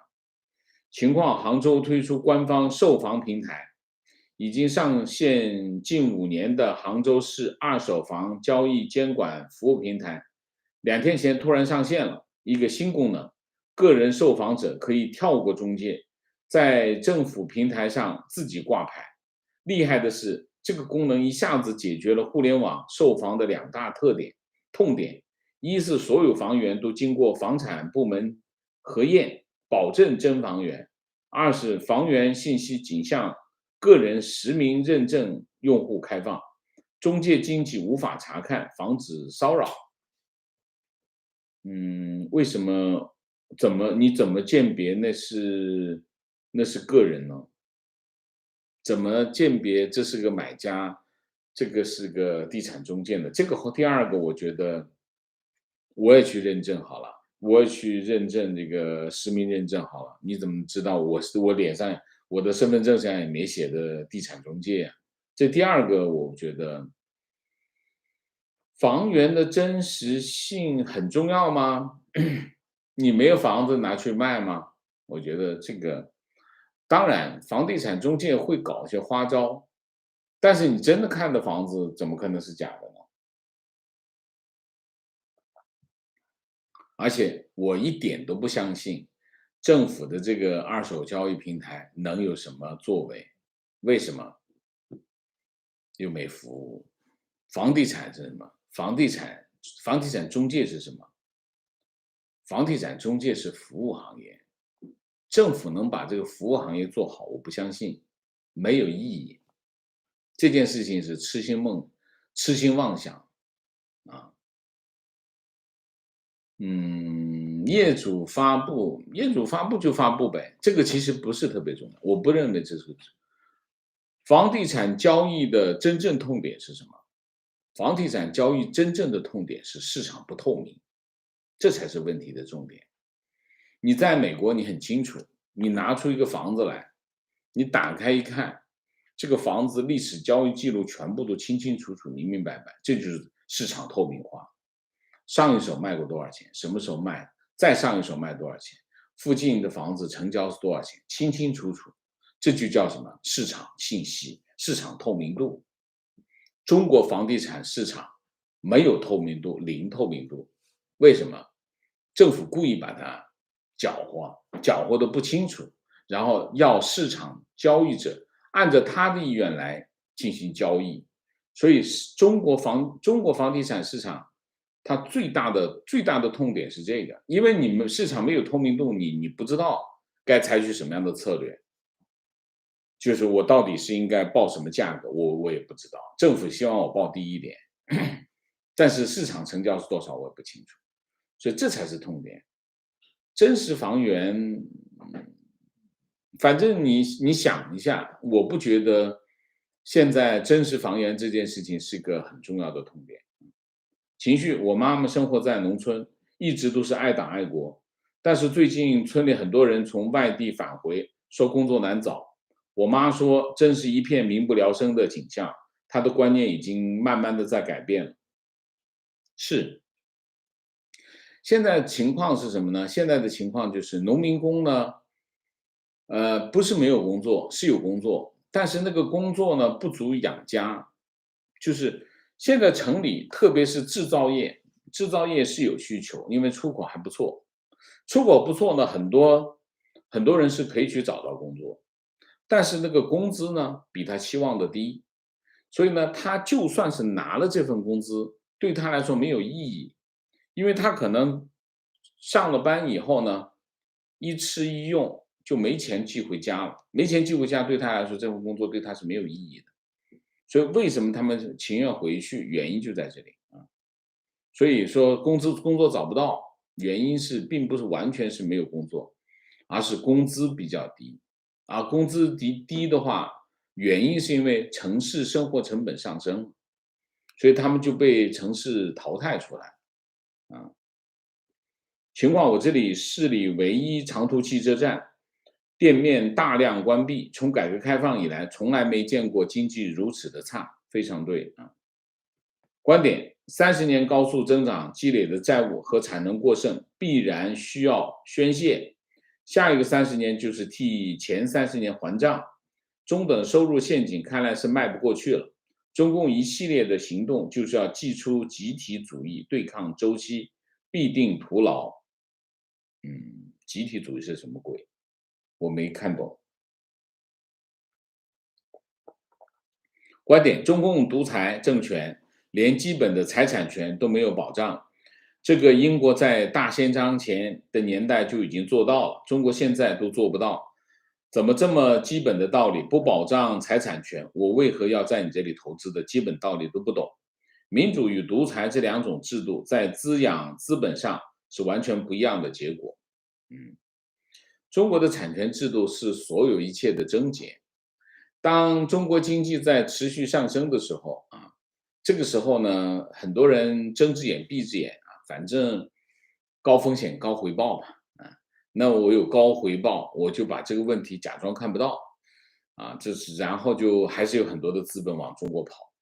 情况：杭州推出官方售房平台，已经上线近5年的杭州市二手房交易监管服务平台，2天前突然上线了一个新功能，个人售房者可以跳过中介，在政府平台上自己挂牌。厉害的是，这个功能一下子解决了互联网售房的2大痛点：一是所有房源都经过房产部门核验，保证真房源；二是房源信息仅向个人实名认证用户开放，中介经纪无法查看，防止骚扰。为什么？你怎么鉴别那是个人呢？怎么鉴别这是个买家，这个是个地产中介呢？这个和第二个，我觉得我也去认证好了，我也去认证这个实名认证好了。你怎么知道我脸上我的身份证上也没写的地产中介呀？这第二个，我觉得房源的真实性很重要吗？你没有房子拿去卖吗？我觉得这个，当然，房地产中介会搞一些花招，但是你真的看的房子，怎么可能是假的呢？而且我一点都不相信政府的这个二手交易平台能有什么作为？为什么？又没服务。房地产是什么？房地产中介是什么？房地产中介是服务行业，政府能把这个服务行业做好，我不相信，没有意义。这件事情是痴心妄想啊。业主发布就发布呗，这个其实不是特别重要，我不认为这是房地产交易的真正痛点是什么？房地产交易真正的痛点是市场不透明，这才是问题的重点。你在美国，你很清楚，你拿出一个房子来，你打开一看，这个房子历史交易记录全部都清清楚楚、明明白白，这就是市场透明化。上一手卖过多少钱，什么时候卖，再上一手卖多少钱，附近的房子成交是多少钱，清清楚楚。这就叫什么？市场信息，市场透明度。中国房地产市场没有透明度，零透明度。为什么？政府故意把它搅和的不清楚，然后要市场交易者按照他的意愿来进行交易。所以中国房地产市场它最大的痛点是这个，因为你们市场没有透明度，你不知道该采取什么样的策略，就是我到底是应该报什么价格，我也不知道。政府希望我报低一点，但是市场成交是多少我也不清楚，所以这才是痛点。真实房源，反正你想一下，我不觉得现在真实房源这件事情是个很重要的痛点。情绪，我妈妈生活在农村，一直都是爱党爱国，但是最近村里很多人从外地返回，说工作难找。我妈说，真是一片民不聊生的景象，她的观念已经慢慢的在改变了。是，现在情况是什么呢？现在的情况就是农民工呢，不是没有工作，是有工作，但是那个工作呢不足以养家。就是现在城里，特别是制造业，制造业是有需求，因为出口还不错，出口不错呢，很多人是可以去找到工作，但是那个工资呢比他期望的低，所以呢，他就算是拿了这份工资，对他来说没有意义，因为他可能上了班以后呢，一吃一用就没钱寄回家了，没钱寄回家对他来说，这份工作对他是没有意义的。所以为什么他们情愿回去，原因就在这里啊。所以说工作找不到，原因是并不是完全是没有工作，而是工资比较低。而工资低的话，原因是因为城市生活成本上升，所以他们就被城市淘汰出来啊。情况我这里市里唯一长途汽车站，店面大量关闭，从改革开放以来从来没见过经济如此的差，非常对啊。观点：30年高速增长积累的债务和产能过剩必然需要宣泄，下一个30年就是替前30年还账。中等收入陷阱看来是迈不过去了。中共一系列的行动就是要祭出集体主义对抗周期，必定徒劳。集体主义是什么鬼？我没看懂。观点：中共独裁政权连基本的财产权都没有保障，这个英国在大宪章前的年代就已经做到了，中国现在都做不到。怎么这么基本的道理不保障财产权？我为何要在你这里投资的基本道理都不懂？民主与独裁这两种制度在滋养资本上是完全不一样的结果。中国的产权制度是所有一切的症结。当中国经济在持续上升的时候啊，这个时候呢，很多人睁只眼闭只眼啊，反正高风险高回报吧啊，那我有高回报，我就把这个问题假装看不到啊，这是然后就还是有很多的资本往中国跑。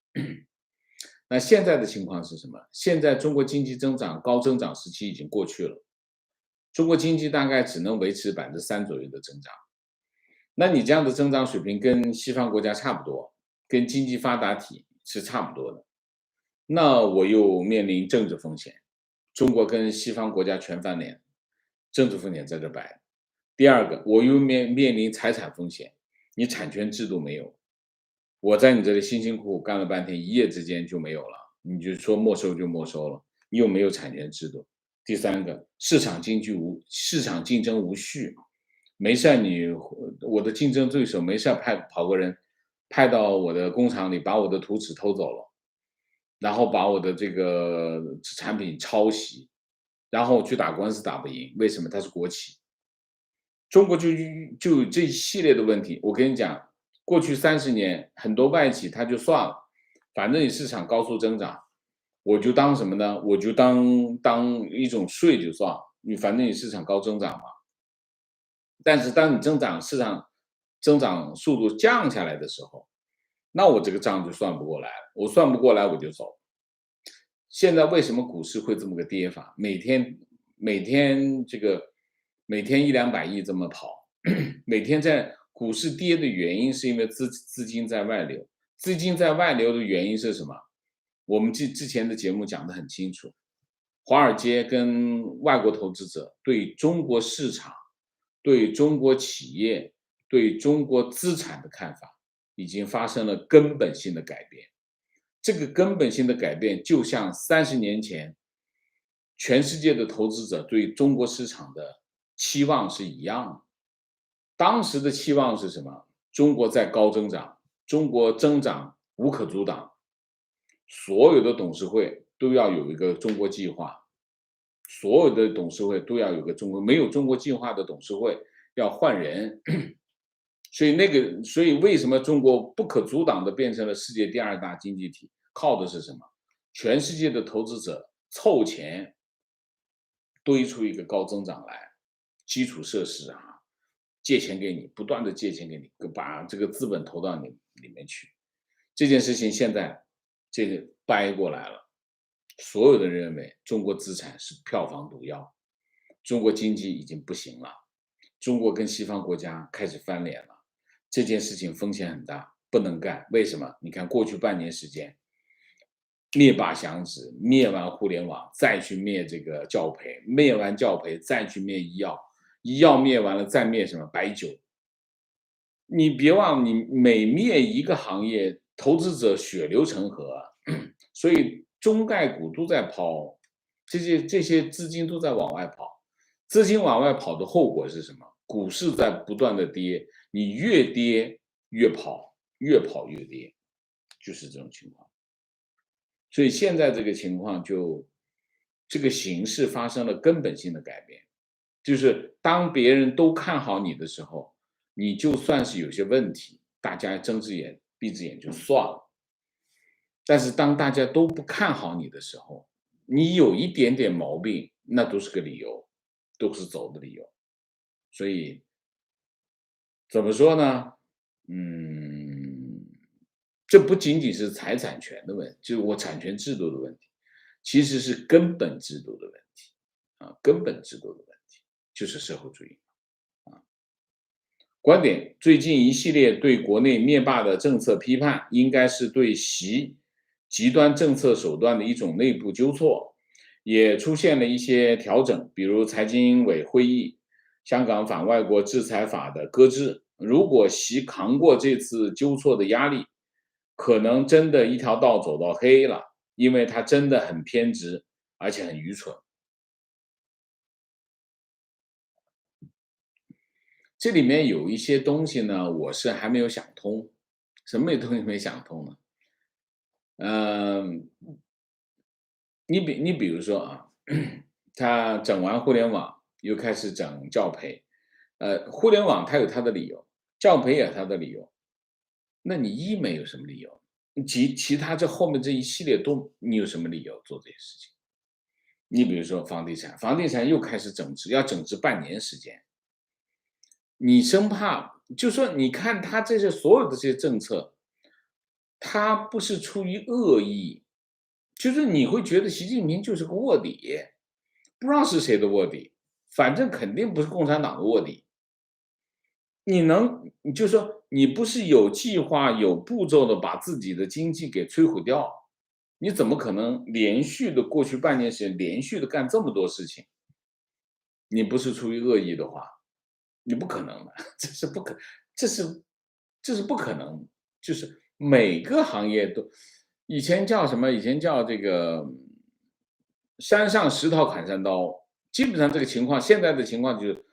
那现在的情况是什么？现在中国经济增长高增长时期已经过去了，中国经济大概只能维持3%左右的增长。那你这样的增长水平跟西方国家差不多，跟经济发达体是差不多的。那我又面临政治风险，中国跟西方国家全翻脸，政治风险在这摆。第二个，我又面临财产风险，你产权制度没有，我在你这里辛辛苦苦干了半天，一夜之间就没有了，你就说没收就没收了，你又没有产权制度。第三个，市场竞争无序，没事我的竞争对手没事跑个人派到我的工厂里，把我的图纸偷走了，然后把我的这个产品抄袭，然后去打官司打不赢，为什么？它是国企。中国就有这一系列的问题。我跟你讲，过去30年很多外企它就算了，反正你市场高速增长，我就当什么呢？我就当一种税就算了，反正你市场高增长嘛。但是当你市场增长速度降下来的时候，那我这个账就算不过来了，我算不过来我就走。现在为什么股市会这么个跌法？每天一两百亿这么跑，每天在股市跌的原因是因为资金在外流，资金在外流的原因是什么？我们之前的节目讲得很清楚，华尔街跟外国投资者对中国市场、对中国企业、对中国资产的看法已经发生了根本性的改变。这个根本性的改变，就像30年前全世界的投资者对中国市场的期望是一样的。当时的期望是什么？中国在高增长，中国增长无可阻挡，所有的董事会都要有一个中国计划，所有的董事会都要有个中国，没有中国计划的董事会要换人。所以为什么中国不可阻挡的变成了世界第2大经济体？靠的是什么？全世界的投资者凑钱堆出一个高增长来，基础设施啊，借钱给你，不断的借钱给你，把这个资本投到你里面去。这件事情现在这个掰过来了，所有的人认为中国资产是票房毒药，中国经济已经不行了，中国跟西方国家开始翻脸了，这件事情风险很大，不能干。为什么？你看过去半年时间，灭霸响指，灭完互联网，再去灭这个教培，灭完教培再去灭医药，医药灭完了再灭什么白酒。你别忘，你每灭一个行业，投资者血流成河，所以中概股都在抛，这些资金都在往外跑，资金往外跑的后果是什么？股市在不断的跌，你越跌越跑，越跑越跌，就是这种情况。所以现在这个情况这个形势发生了根本性的改变，就是当别人都看好你的时候，你就算是有些问题，大家睁只眼闭只眼就算了。但是当大家都不看好你的时候，你有一点点毛病，那都是个理由，都是走的理由。所以怎么说呢？嗯，这不仅仅是财产权的问题，就是我产权制度的问题，其实是根本制度的问题啊，根本制度的问题就是社会主义。观点：最近一系列对国内灭霸的政策批判，应该是对习极端政策手段的一种内部纠错，也出现了一些调整，比如财经委会议、香港反外国制裁法的搁置。如果习扛过这次纠错的压力，可能真的一条道走到黑了，因为他真的很偏执，而且很愚蠢。这里面有一些东西呢，我是还没有想通。什么东西没想通呢？嗯，你比如说啊，他整完互联网，又开始整教培，互联网它有它的理由，教培也有它的理由，那你医美有什么理由？其他这后面这一系列都你有什么理由做这些事情？你比如说房地产，房地产又开始整治，要整治半年时间，你生怕就说你看他这些所有的这些政策，他不是出于恶意，就是你会觉得习近平就是个卧底，不知道是谁的卧底，反正肯定不是共产党的卧底。你就说你不是有计划、有步骤的把自己的经济给摧毁掉，你怎么可能连续的过去半年时间连续的干这么多事情？你不是出于恶意的话，你不可能的，这是这是不可能，就是每个行业都以前叫什么？以前叫这个山上石头砍三刀，基本上这个情况，现在的情况就是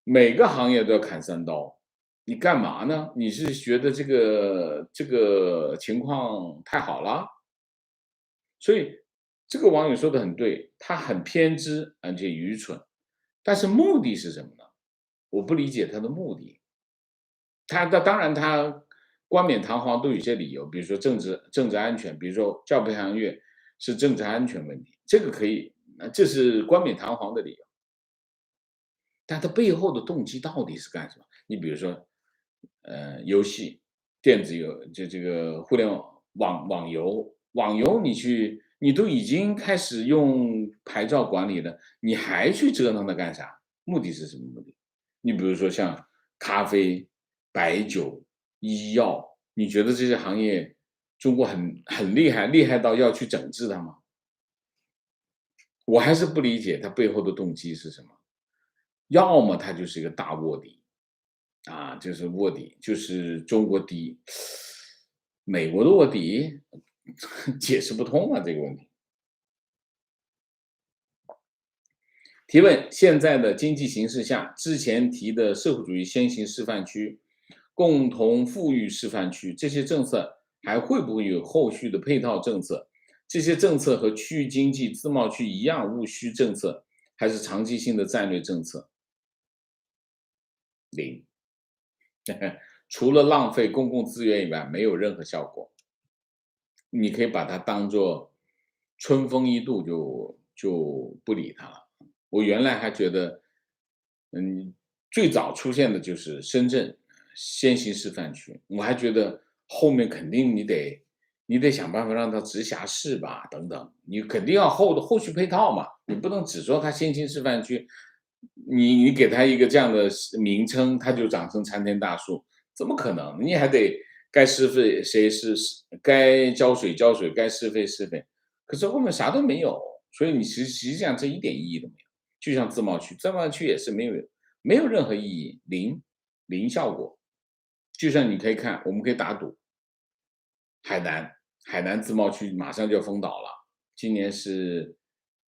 每个行业都要砍三刀。你干嘛呢？你是觉得这个情况太好了？所以这个网友说的很对，他很偏执而且愚蠢，但是目的是什么呢？我不理解他的目的。当然他冠冕堂皇都有一些理由，比如说政治安全，比如说教培行业是政治安全问题，这个可以，这是冠冕堂皇的理由。但它背后的动机到底是干什么？你比如说，游戏、电子游，这个互联网网游，你都已经开始用牌照管理了，你还去折腾它干啥？目的是什么目的？你比如说像咖啡、白酒、医药，你觉得这些行业中国很厉害，厉害到要去整治它吗？我还是不理解它背后的动机是什么。要么它就是一个大卧底，啊，就是卧底，就是中国底，美国的卧底，解释不通啊这个问题。提问：现在的经济形势下，之前提的社会主义先行示范区、共同富裕示范区这些政策还会不会有后续的配套政策？这些政策和区域经济自贸区一样务虚政策，还是长期性的战略政策？零，除了浪费公共资源以外，没有任何效果。你可以把它当做春风一度就不理它了。我原来还觉得，最早出现的就是深圳先行示范区，我还觉得后面肯定你得想办法让它直辖市吧，等等，你肯定要后续配套嘛，你不能只说它先行示范区，你给它一个这样的名称，它就长成参天大树，怎么可能？你还得该施肥谁是该浇水浇水，该施肥施肥，可是后面啥都没有，所以你实际上这一点意义都没有。就像自贸区也是没有任何意义，零效果。就像你可以看，我们可以打赌，海南自贸区马上就要封岛了，今年是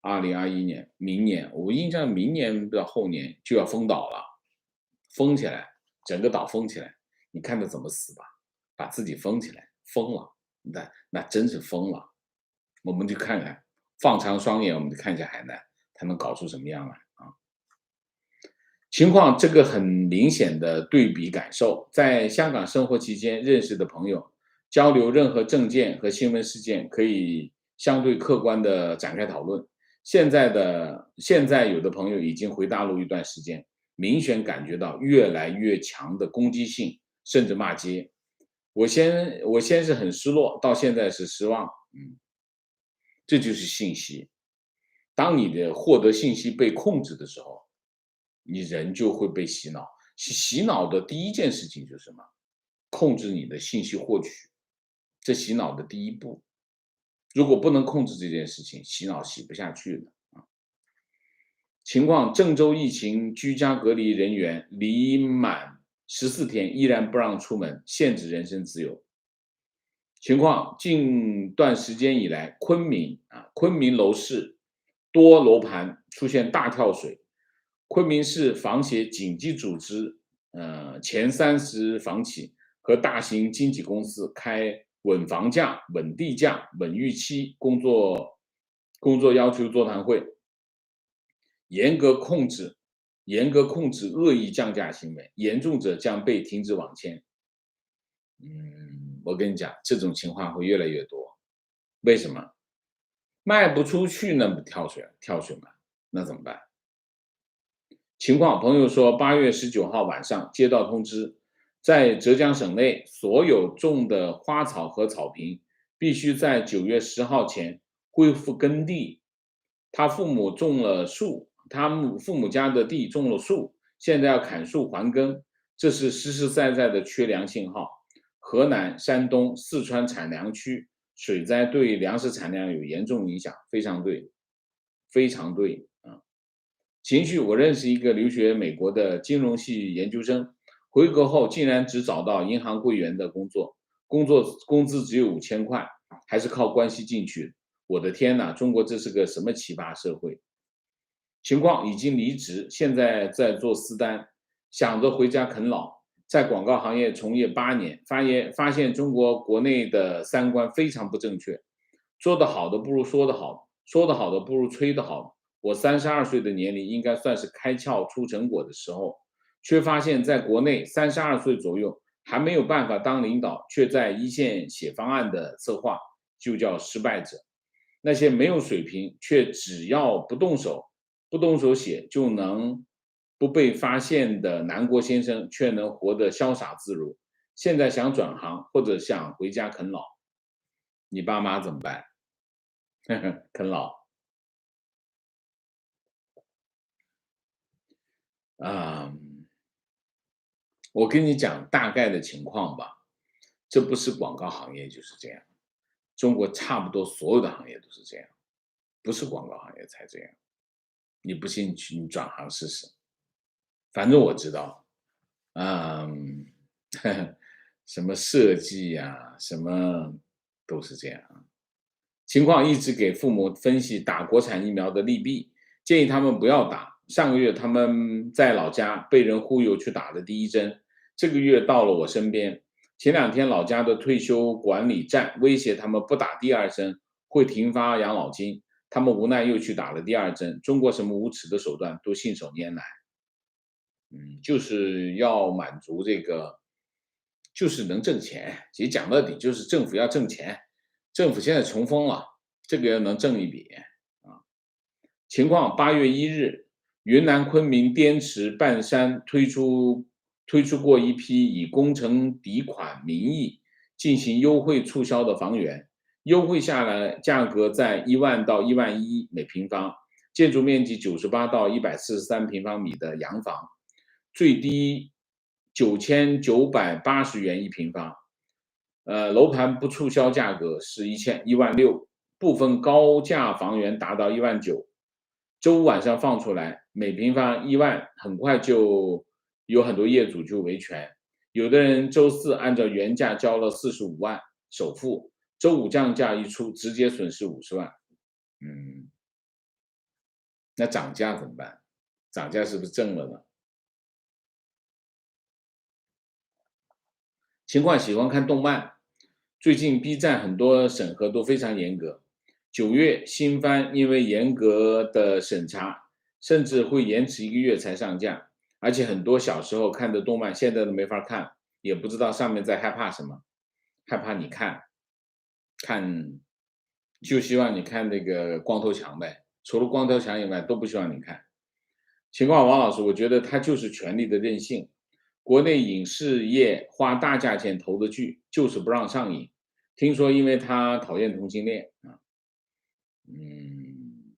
2021年，明年我印象明年到后年就要封岛了，封起来，整个岛封起来，你看他怎么死吧，把自己封起来，疯了，那真是疯了。我们就看看，放长双眼，我们就看一下海南，他能搞出什么样来啊？情况这个很明显的对比感受，在香港生活期间认识的朋友，交流任何政见和新闻事件，可以相对客观的展开讨论。现在有的朋友已经回大陆一段时间，明显感觉到越来越强的攻击性，甚至骂街。我先是很失落，到现在是失望。这就是信息。当你的获得信息被控制的时候，你人就会被洗脑。洗脑的第一件事情就是什么？控制你的信息获取，这洗脑的第一步。如果不能控制这件事情，洗脑洗不下去的。情况：郑州疫情居家隔离人员离满14天依然不让出门，限制人身自由。情况：近段时间以来，昆明楼市多楼盘出现大跳水，昆明市房协紧急组织前30房企和大型经纪公司开稳房价、稳地价、稳预期工作要求座谈会，严格控制恶意降价行为，严重者将被停止网签。我跟你讲，这种情况会越来越多。为什么？卖不出去，那不跳水吗？那怎么办？情况，朋友说8月19号晚上接到通知，在浙江省内所有种的花草和草坪必须在9月10号前恢复耕地。他父母种了树，他父母家的地种了树，现在要砍树还耕，这是实实在在的缺粮信号。河南、山东、四川产粮区水灾对粮食产量有严重影响，非常对，非常对啊！情绪，我认识一个留学美国的金融系研究生，回国后竟然只找到银行柜员的工资只有5000块，还是靠关系进去的。我的天呐，中国这是个什么奇葩社会？情况已经离职，现在在做私单，想着回家啃老。在广告行业从业8年，发现中国国内的三观非常不正确，说的好的不如说的好，说的好的不如吹的好。我32岁的年龄应该算是开窍出成果的时候，却发现在国内32岁左右还没有办法当领导，却在一线写方案的策划，就叫失败者。那些没有水平却只要不动手写就能不被发现的南国先生，却能活得潇洒自如。现在想转行或者想回家啃老，你爸妈怎么办？啃老啊。我跟你讲大概的情况吧，这不是广告行业就是这样，中国差不多所有的行业都是这样，不是广告行业才这样。你不信你转行试试，反正我知道，嗯，什么设计呀，什么都是这样啊。情况一直给父母分析打国产疫苗的利弊，建议他们不要打。上个月他们在老家被人忽悠去打了第一针，这个月到了我身边。前两天老家的退休管理站威胁他们不打第二针会停发养老金，他们无奈又去打了第二针。中国什么无耻的手段都信手拈来。就是要满足这个，就是能挣钱。其实讲到底就是政府要挣钱，政府现在穷疯了，这个要能挣一笔啊。情况8月1日，云南昆明滇池半山推出过一批以工程抵款名义进行优惠促销的房源，优惠下来价格在1万到1万1每平方，建筑面积98到143平方米的洋房，最低9980元一平方。楼盘不促销价格是1万6，部分高价房源达到1万9。周五晚上放出来，每平方1万，很快就有很多业主就维权。有的人周四按照原价交了45万首付，周五降价一出，直接损失50万。嗯，那涨价怎么办？涨价是不是挣了呢？情况喜欢看动漫，最近 B 站很多审核都非常严格。9月新番因为严格的审查，甚至会延迟1个月才上架，而且很多小时候看的动漫现在都没法看，也不知道上面在害怕什么，害怕你看，就希望你看那个光头强呗，除了光头强以外都不希望你看。情况王老师，我觉得他就是权力的任性。国内影视业花大价钱投的剧，就是不让上映。听说因为他讨厌同性恋啊。嗯，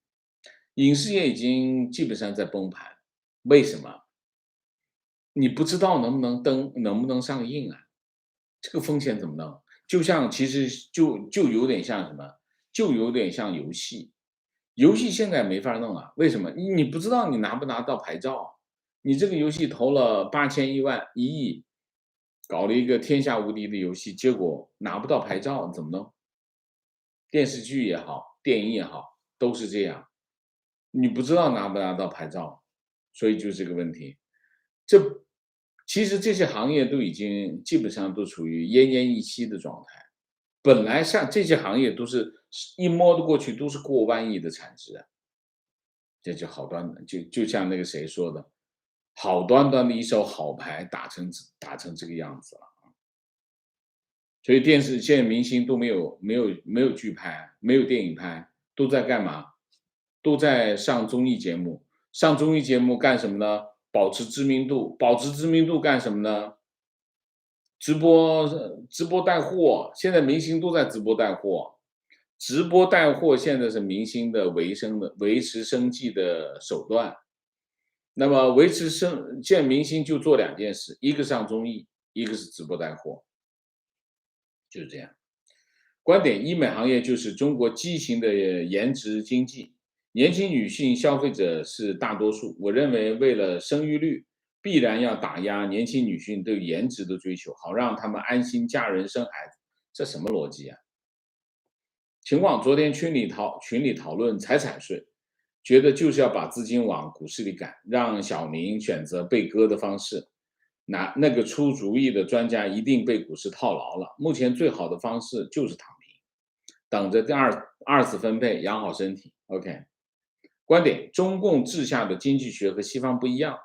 影视业已经基本上在崩盘，为什么？你不知道能不能登，能不能上映啊？这个风险怎么弄？就像其实就有点像什么？就有点像游戏。游戏现在没法弄啊，为什么？你不知道你拿不拿到牌照啊。你这个游戏投了8000、1万、1亿，搞了一个天下无敌的游戏，结果拿不到牌照，怎么弄？电视剧也好，电影也好，都是这样。你不知道拿不拿到牌照，所以就是这个问题。这其实这些行业都已经基本上都处于奄奄一息的状态。本来像这些行业都是一摸得过去，都是过万亿的产值啊。这就好端端就像那个谁说的，好端端的一手好牌打成这个样子了。所以电视现在明星都没有剧拍，没有电影拍，都在干嘛？都在上综艺节目。上综艺节目干什么呢？保持知名度。保持知名度干什么呢？直播带货。现在明星都在直播带货。直播带货现在是明星的维持生计的手段。那么现在明星就做2件事，一个上综艺，一个是直播带货，就是这样。观点：医美行业就是中国畸形的颜值经济，年轻女性消费者是大多数。我认为，为了生育率，必然要打压年轻女性对颜值的追求，好让她们安心嫁人生孩子。这什么逻辑啊？情况：昨天群里讨论财产税，觉得就是要把资金往股市里赶，让小民选择被割的方式。那个出主意的专家一定被股市套牢了。目前最好的方式就是躺平，等着第二次分配，养好身体。OK。观点：中共治下的经济学和西方不一样，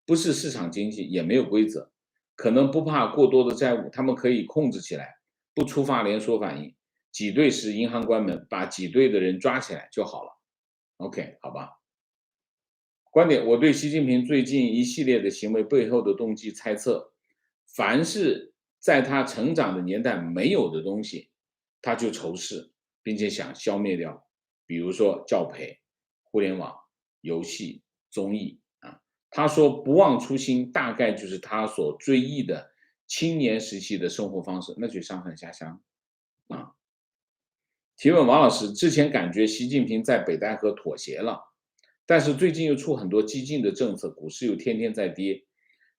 不是市场经济，也没有规则，可能不怕过多的债务，他们可以控制起来，不触发连锁反应。挤兑时银行关门，把挤兑的人抓起来就好了。OK，好吧。观点：我对习近平最近一系列的行为背后的动机猜测，凡是在他成长的年代没有的东西，他就仇视，并且想消灭掉。比如说教培、互联网、游戏、综艺啊。他说不忘初心，大概就是他所追忆的青年时期的生活方式，那就上山下乡啊。提问王老师，之前感觉习近平在北戴河妥协了，但是最近又出很多激进的政策，股市又天天在跌，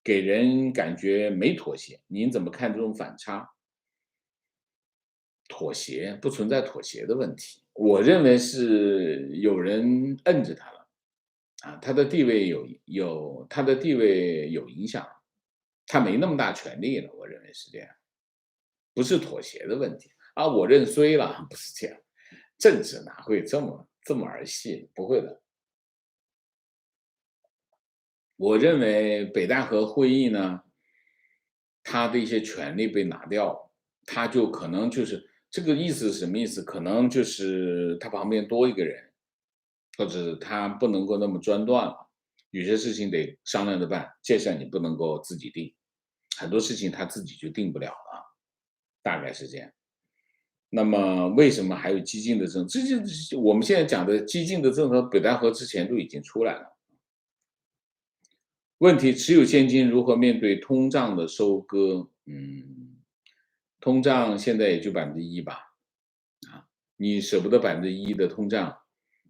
给人感觉没妥协。您怎么看这种反差？妥协不存在妥协的问题，我认为是有人摁着他了啊，他的地位他的地位有影响，他没那么大权力了，我认为是这样，不是妥协的问题啊，我认衰了，不是这样，政治哪会这么儿戏？不会的。我认为北戴河会议呢，他的一些权利被拿掉，他就可能就是这个意思是什么意思？可能就是他旁边多一个人，或者他不能够那么专断了，有些事情得商量着办，这事你不能够自己定，很多事情他自己就定不了了，大概是这样。那么为什么还有激进的政策？这就我们现在讲的激进的政策，北戴河之前都已经出来了。问题持有现金如何面对通胀的收割？通胀现在也就1%吧，啊，你舍不得1%的通胀，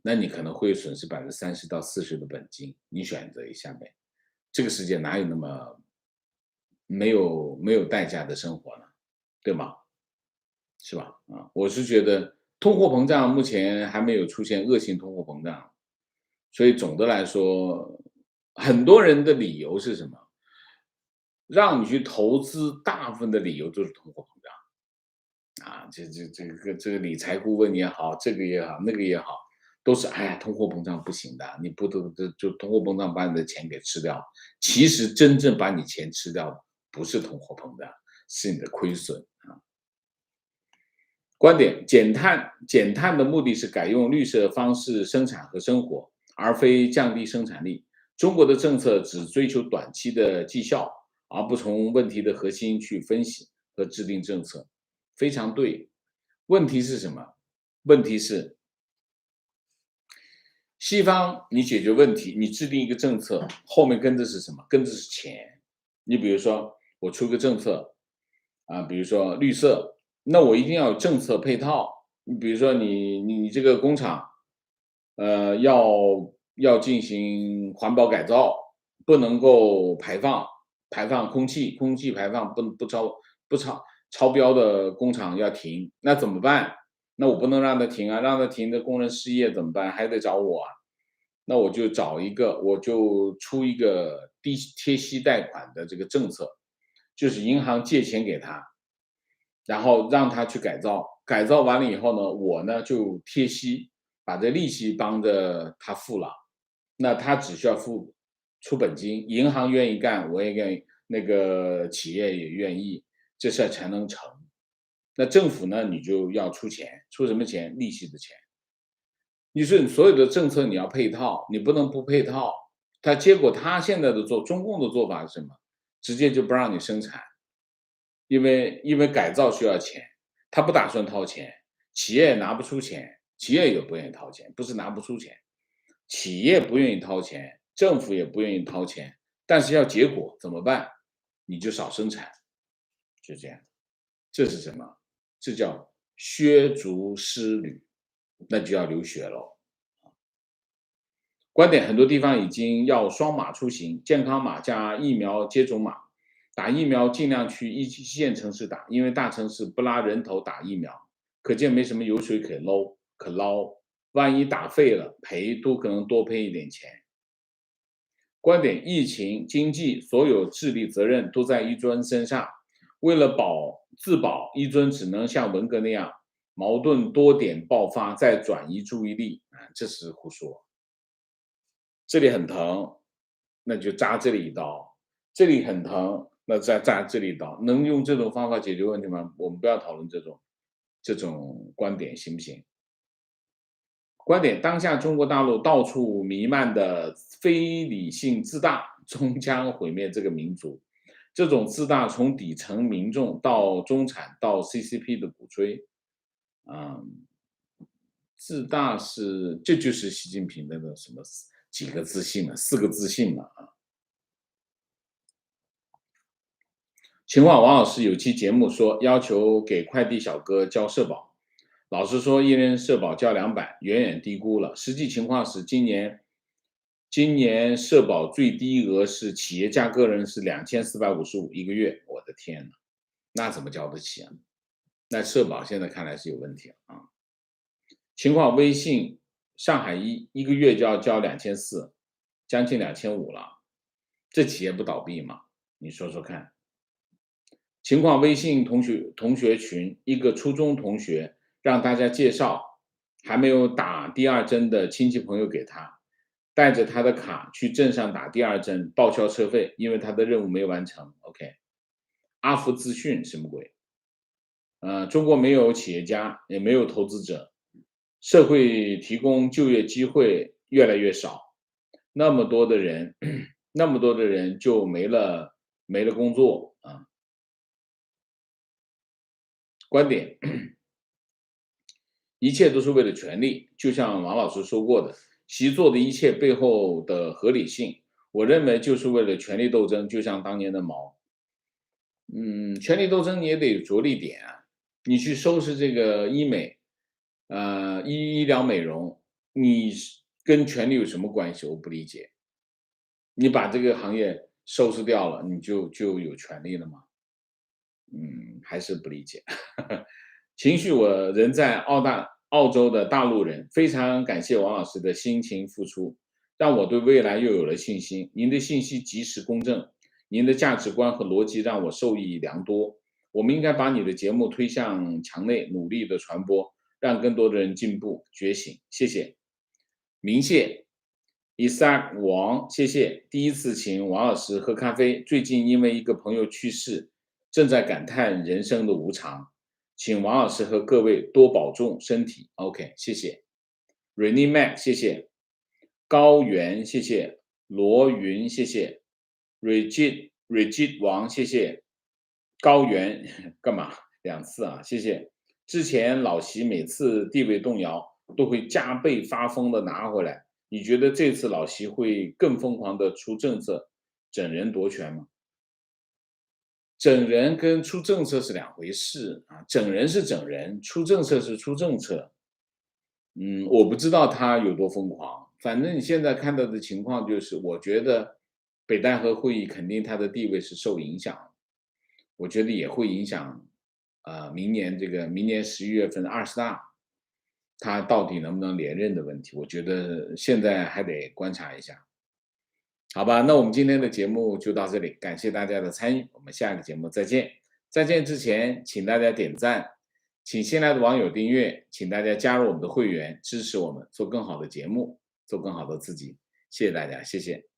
那你可能会损失30%到40%的本金，你选择一下呗。这个世界哪有那么没有代价的生活呢？对吗？是吧？啊，我是觉得通货膨胀目前还没有出现恶性通货膨胀，所以总的来说，很多人的理由是什么？让你去投资，大部分的理由都是通货膨胀啊，这个理财顾问也好，这个也好，那个也好，都是哎呀，通货膨胀不行的，你不都就通货膨胀把你的钱给吃掉。其实真正把你钱吃掉的不是通货膨胀，是你的亏损啊。观点：减碳的目的是改用绿色方式生产和生活，而非降低生产力。中国的政策只追求短期的绩效，而不从问题的核心去分析和制定政策，非常对。问题是什么？问题是西方你解决问题，你制定一个政策，后面跟的是什么？跟的是钱。你比如说，我出个政策，啊，比如说绿色，那我一定要有政策配套。你比如说你这个工厂，要进行环保改造，不能够排放空气排放不超标的工厂要停，那怎么办？那我不能让他停啊，让他停的工人失业怎么办？还得找我啊。那我就出一个低贴息贷款的这个政策，就是银行借钱给他，然后让他去改造，改造完了以后呢，我呢就贴息，把这利息帮着他付了，那他只需要出本金，银行愿意干，我也愿意，那个企业也愿意，这事儿才能成。那政府呢，你就要出钱，出什么钱？利息的钱。你说你所有的政策你要配套，你不能不配套。结果他现在的中共的做法是什么？直接就不让你生产，因为改造需要钱，他不打算掏钱，企业也拿不出钱，企业也不愿意掏钱，不是拿不出钱，企业不愿意掏钱，政府也不愿意掏钱，但是要结果怎么办？你就少生产，就这样。这是什么？这叫削足适履，那就要流血喽。观点：很多地方已经要双码出行，健康码加疫苗接种码。打疫苗尽量去一线城市打，因为大城市不拉人头打疫苗，可见没什么油水可捞。万一打废了，赔都可能多赔一点钱。观点：疫情、经济所有治理责任都在一尊身上，为了自保，一尊只能像文革那样，矛盾多点爆发，再转移注意力啊，这是胡说。这里很疼，那就扎这里一刀；这里很疼，那再扎这里一刀。能用这种方法解决问题吗？我们不要讨论这种观点，行不行？观点：当下中国大陆到处弥漫的非理性自大，终将毁灭这个民族。这种自大从底层民众到中产到 CCP 的鼓吹，嗯，自大是这就是习近平的那什么几个自信嘛，4个自信嘛啊。秦皇王老师有期节目说要求给快递小哥交社保，老师说一人社保交200，远远低估了。实际情况是今年社保最低额是企业加个人是2455一个月，我的天呐，那怎么交得起啊？那社保现在看来是有问题了啊。情况微信上海一个月就要交2400，将近2500了，这企业不倒闭吗？你说说看。情况微信同学群，一个初中同学让大家介绍还没有打第2针的亲戚朋友给他，带着他的卡去镇上打第2针，报销车费，因为他的任务没完成。OK， 阿福资讯什么鬼？中国没有企业家，也没有投资者，社会提供就业机会越来越少，那么多的人，那么多的人就没了工作啊。观点，一切都是为了权力，就像王老师说过的，习做的一切背后的合理性，我认为就是为了权力斗争，就像当年的毛。权力斗争你也得着力点啊，你去收拾这个医美，医疗美容，你跟权力有什么关系？我不理解。你把这个行业收拾掉了，你就有权利了吗？还是不理解。情绪，我人在澳洲的大陆人，非常感谢王老师的辛勤付出，让我对未来又有了信心。您的信息及时公正，您的价值观和逻辑让我受益良多。我们应该把你的节目推向墙内，努力的传播，让更多的人进步觉醒。谢谢，明谢。Isaac 王，谢谢。第一次请王老师喝咖啡，最近因为一个朋友去世，正在感叹人生的无常，请王老师和各位多保重身体。OK， 谢谢。Rainy Mac， 谢谢。高原，谢谢。罗云，谢谢。Regit 王，谢谢。高原干嘛2次啊？谢谢。之前老习每次地位动摇，都会加倍发疯的拿回来。你觉得这次老习会更疯狂的出政策，整人夺权吗？整人跟出政策是两回事啊，整人是整人，出政策是出政策。我不知道他有多疯狂，反正你现在看到的情况就是，我觉得北戴河会议肯定他的地位是受影响，我觉得也会影响，明年11月份20大，他到底能不能连任的问题，我觉得现在还得观察一下。好吧，那我们今天的节目就到这里，感谢大家的参与，我们下个节目再见。再见之前，请大家点赞，请新来的网友订阅，请大家加入我们的会员，支持我们做更好的节目，做更好的自己。谢谢大家，谢谢。